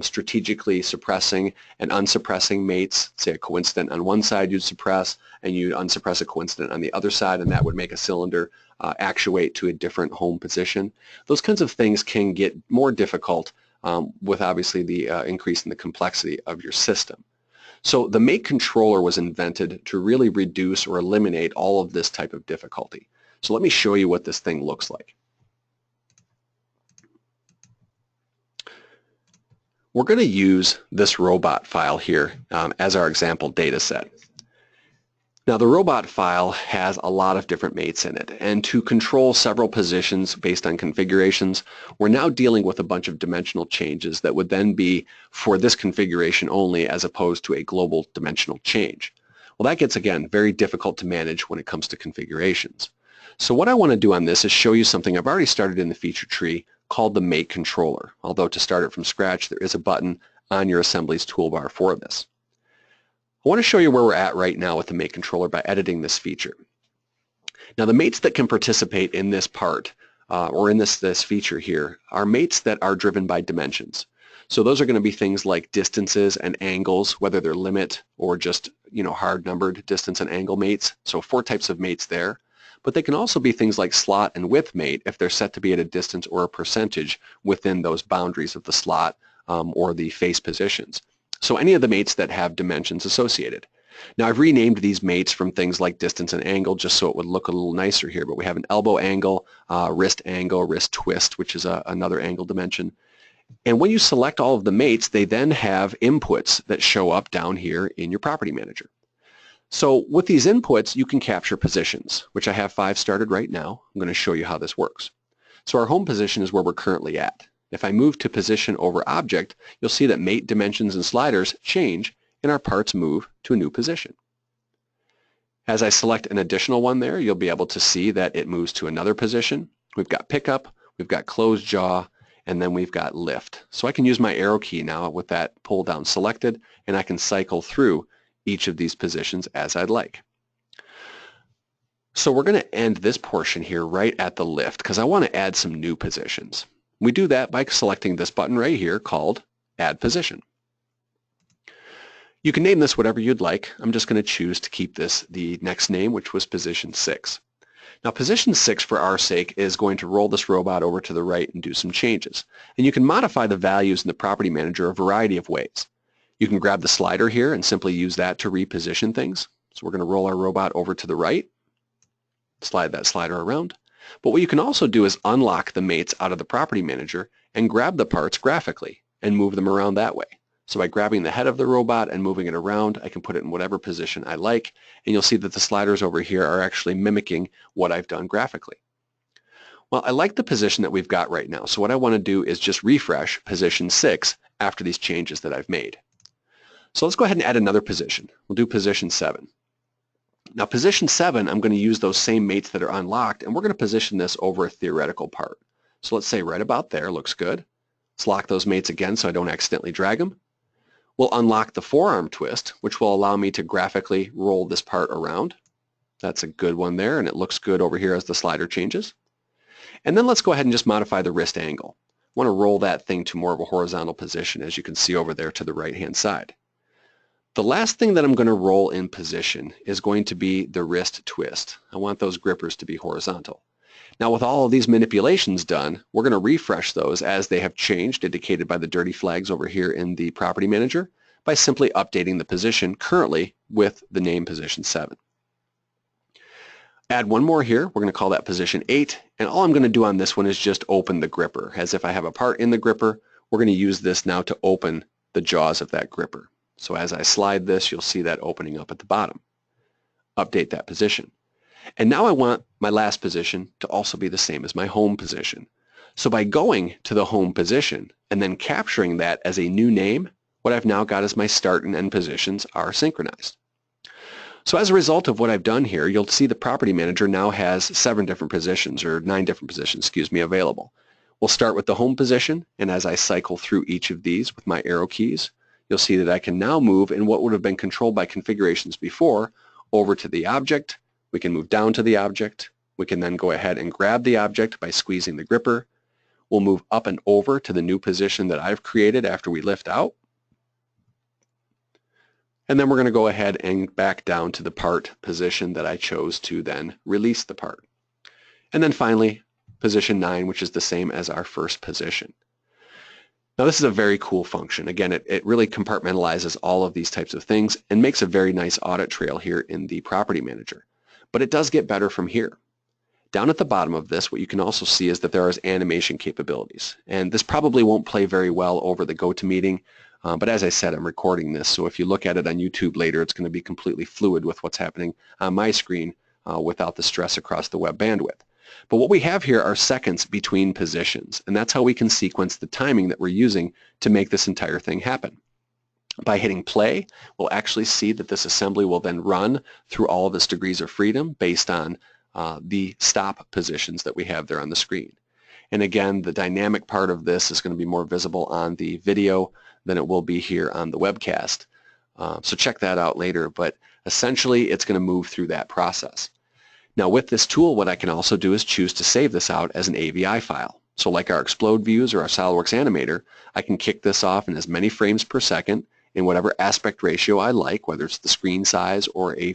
strategically suppressing and unsuppressing mates, say a coincident on one side you'd suppress and you'd unsuppress a coincident on the other side, and that would make a cylinder actuate to a different home position. Those kinds of things can get more difficult with obviously the increase in the complexity of your system. So the mate controller was invented to really reduce or eliminate all of this type of difficulty. So let me show you what this thing looks like. We're going to use this robot file here as our example data set. Now the robot file has a lot of different mates in it, and to control several positions based on configurations, we're now dealing with a bunch of dimensional changes that would then be for this configuration only as opposed to a global dimensional change. Well, that gets, again, very difficult to manage when it comes to configurations. So what I want to do on this is show you something I've already started in the feature tree called the Mate Controller, although to start it from scratch there is a button on your Assemblies toolbar for this. I want to show you where we're at right now with the Mate Controller by editing this feature. Now the mates that can participate in this part, or in this feature here, are mates that are driven by dimensions. So those are going to be things like distances and angles, whether they're limit or just hard numbered distance and angle mates. So 4 types of mates there. But they can also be things like slot and width mate if they're set to be at a distance or a percentage within those boundaries of the slot or the face positions. So any of the mates that have dimensions associated. Now I've renamed these mates from things like distance and angle just so it would look a little nicer here, but we have an elbow angle, wrist twist, which is another angle dimension. And when you select all of the mates, they then have inputs that show up down here in your property manager. So with these inputs, you can capture positions, which I have 5 started right now. I'm going to show you how this works. So our home position is where we're currently at. If I move to position over object, you'll see that mate dimensions and sliders change and our parts move to a new position. As I select an additional one there, you'll be able to see that it moves to another position. We've got pickup, we've got closed jaw, and then we've got lift. So I can use my arrow key now with that pull down selected, and I can cycle through each of these positions as I'd like. So we're going to end this portion here right at the lift because I want to add some new positions. We do that by selecting this button right here called Add Position. You can name this whatever you'd like. I'm just going to choose to keep this the next name, which was Position 6. Now Position 6, for our sake, is going to roll this robot over to the right and do some changes. And you can modify the values in the Property Manager a variety of ways. You can grab the slider here and simply use that to reposition things. So we're going to roll our robot over to the right, slide that slider around. But what you can also do is unlock the mates out of the Property Manager and grab the parts graphically and move them around that way. So by grabbing the head of the robot and moving it around, I can put it in whatever position I like, and you'll see that the sliders over here are actually mimicking what I've done graphically. Well, I like the position that we've got right now, so what I want to do is just refresh Position 6 after these changes that I've made. So let's go ahead and add another position. We'll do Position 7. Now Position 7, I'm going to use those same mates that are unlocked, and we're going to position this over a theoretical part. So let's say right about there, looks good. Let's lock those mates again so I don't accidentally drag them. We'll unlock the forearm twist, which will allow me to graphically roll this part around. That's a good one there, and it looks good over here as the slider changes. And then let's go ahead and just modify the wrist angle. I want to roll that thing to more of a horizontal position, as you can see over there to the right-hand side. The last thing that I'm going to roll in position is going to be the wrist twist. I want those grippers to be horizontal. Now with all of these manipulations done, we're going to refresh those as they have changed, indicated by the dirty flags over here in the Property Manager, by simply updating the position currently with the name Position 7. Add one more here. We're going to call that Position 8, and all I'm going to do on this one is just open the gripper. As if I have a part in the gripper, we're going to use this now to open the jaws of that gripper. So as I slide this, you'll see that opening up at the bottom. Update that position. And now I want my last position to also be the same as my home position. So by going to the home position and then capturing that as a new name, what I've now got is my start and end positions are synchronized. So as a result of what I've done here, you'll see the Property Manager now has 7 different positions, or 9 different positions, available. We'll start with the home position, and as I cycle through each of these with my arrow keys, you'll see that I can now move in what would have been controlled by configurations before over to the object. We can move down to the object. We can then go ahead and grab the object by squeezing the gripper. We'll move up and over to the new position that I've created after we lift out. And then we're going to go ahead and back down to the part position that I chose to then release the part. And then finally, Position 9, which is the same as our first position. Now this is a very cool function. Again, it really compartmentalizes all of these types of things and makes a very nice audit trail here in the Property Manager. But it does get better from here. Down at the bottom of this, what you can also see is that there is animation capabilities. And this probably won't play very well over the GoToMeeting, But as I said, I'm recording this, so if you look at it on YouTube later, it's going to be completely fluid with what's happening on my screen without the stress across the web bandwidth. But what we have here are seconds between positions, and that's how we can sequence the timing that we're using to make this entire thing happen. By hitting play, we'll actually see that this assembly will then run through all of its degrees of freedom based on the stop positions that we have there on the screen. And again, the dynamic part of this is going to be more visible on the video than it will be here on the webcast. So check that out later, but essentially it's going to move through that process. Now with this tool, what I can also do is choose to save this out as an AVI file. So like our explode views or our SolidWorks animator, I can kick this off in as many frames per second in whatever aspect ratio I like, whether it's the screen size or a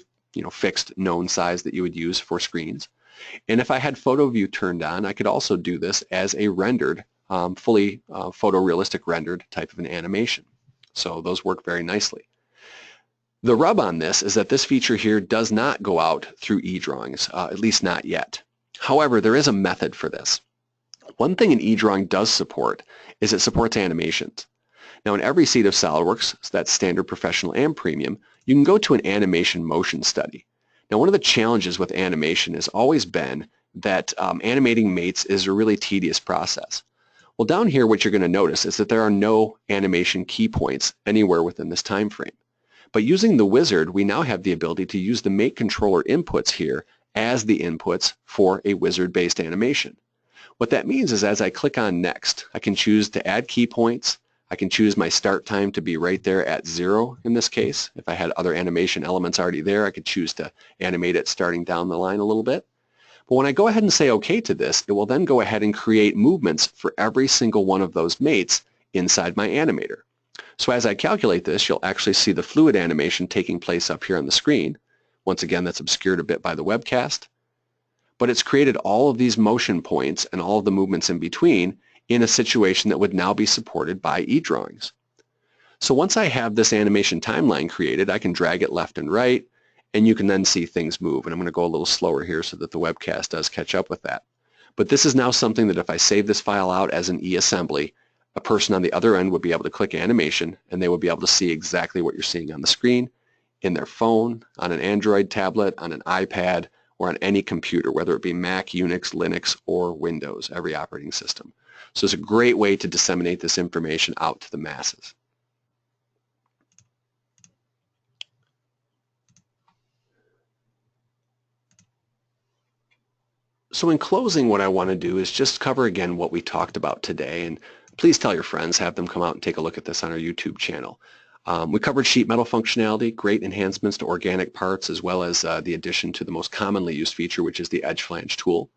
fixed known size that you would use for screens. And if I had photo view turned on, I could also do this as a rendered, fully photorealistic rendered type of an animation. So those work very nicely. The rub on this is that this feature here does not go out through eDrawings, at least not yet. However, there is a method for this. One thing an eDrawing does support is it supports animations. Now in every seat of SolidWorks, so that's standard, professional, and premium, you can go to an animation motion study. Now one of the challenges with animation has always been that animating mates is a really tedious process. Well, down here what you're going to notice is that there are no animation key points anywhere within this time frame. But using the wizard, we now have the ability to use the mate controller inputs here as the inputs for a wizard-based animation. What that means is as I click on next, I can choose to add key points. I can choose my start time to be right there at 0 in this case. If I had other animation elements already there, I could choose to animate it starting down the line a little bit. But when I go ahead and say OK to this, it will then go ahead and create movements for every single one of those mates inside my animator. So as I calculate this, you'll actually see the fluid animation taking place up here on the screen. Once again, that's obscured a bit by the webcast. But it's created all of these motion points and all of the movements in between in a situation that would now be supported by eDrawings. So once I have this animation timeline created, I can drag it left and right, and you can then see things move. And I'm going to go a little slower here so that the webcast does catch up with that. But this is now something that if I save this file out as an eAssembly, a person on the other end would be able to click animation, and they would be able to see exactly what you're seeing on the screen, in their phone, on an Android tablet, on an iPad, or on any computer, whether it be Mac, Unix, Linux, or Windows, every operating system. So it's a great way to disseminate this information out to the masses. So in closing, what I want to do is just cover again what we talked about today, and please tell your friends, have them come out and take a look at this on our YouTube channel. We covered sheet metal functionality, great enhancements to organic parts, as well as the addition to the most commonly used feature, which is the Edge Flange tool.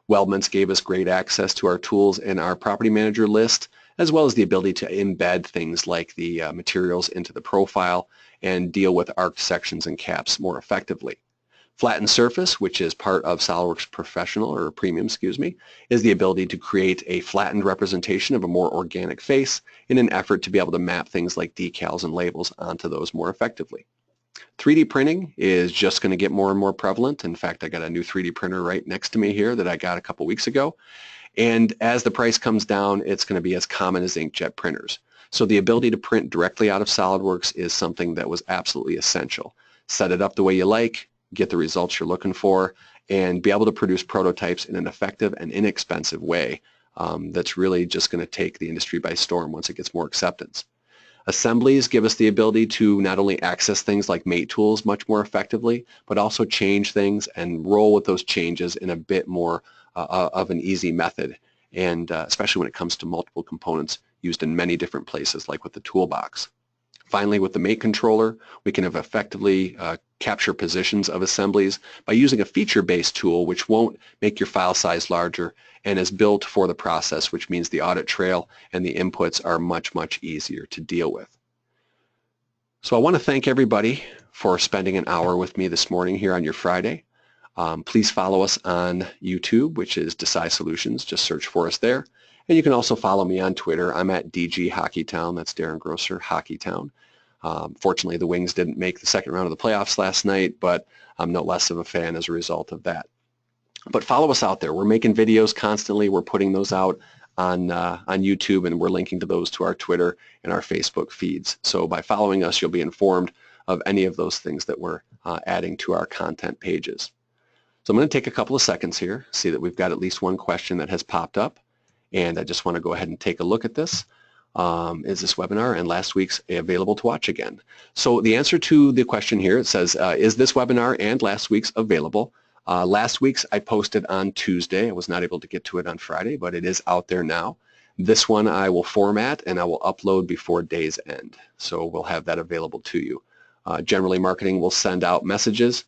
Weldments gave us great access to our tools in our property manager list, as well as the ability to embed things like the materials into the profile and deal with arced sections and caps more effectively. Flatten Surface, which is part of SolidWorks Professional, or Premium, excuse me, is the ability to create a flattened representation of a more organic face in an effort to be able to map things like decals and labels onto those more effectively. 3D printing is just going to get more and more prevalent. In fact, I got a new 3D printer right next to me here that I got a couple weeks ago. And as the price comes down, it's going to be as common as inkjet printers. So the ability to print directly out of SolidWorks is something that was absolutely essential. Set it up the way you like, get the results you're looking for, and be able to produce prototypes in an effective and inexpensive way that's really just going to take the industry by storm once it gets more acceptance. Assemblies give us the ability to not only access things like mate tools much more effectively, but also change things and roll with those changes in a bit more of an easy method, and especially when it comes to multiple components used in many different places like with the toolbox. Finally, with the mate controller, we can have effectively capture positions of assemblies by using a feature-based tool which won't make your file size larger and is built for the process, which means the audit trail and the inputs are much, much easier to deal with. So I want to thank everybody for spending an hour with me this morning here on your Friday. Please follow us on YouTube, which is DASI Solutions. Just search for us there. And you can also follow me on Twitter. I'm at DG Hockeytown. That's Darin Grosser, Hockeytown. Fortunately, the Wings didn't make the second round of the playoffs last night, but I'm no less of a fan as a result of that. But follow us out there. We're making videos constantly. We're putting those out on YouTube, and we're linking to those to our Twitter and our Facebook feeds. So by following us, you'll be informed of any of those things that we're adding to our content pages. So I'm going to take a couple of seconds here, see that we've got at least one question that has popped up, and I just want to go ahead and take a look at this. Is this webinar and last week's available to watch again? So the answer to the question here, it says, is this webinar and last week's available? Last week's I posted on Tuesday. I was not able to get to it on Friday, but it is out there now. This one I will format and I will upload before day's end. So we'll have that available to you. Generally, marketing will send out messages,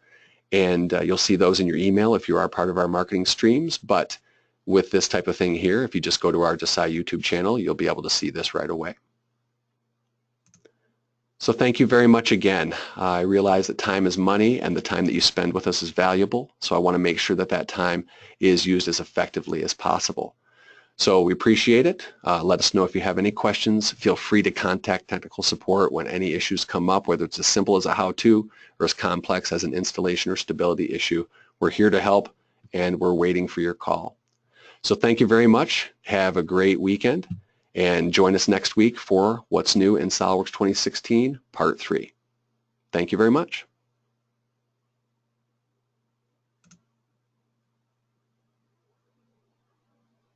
and you'll see those in your email if you are part of our marketing streams. But with this type of thing here, if you just go to our DASI YouTube channel, you'll be able to see this right away. So thank you very much again. I realize that time is money, and the time that you spend with us is valuable, so I want to make sure that that time is used as effectively as possible. So we appreciate it. Let us know if you have any questions. Feel free to contact technical support when any issues come up, whether it's as simple as a how-to or as complex as an installation or stability issue. We're here to help, and we're waiting for your call. So thank you very much. Have a great weekend, and join us next week for What's New in SolidWorks 2016, Part 3. Thank you very much.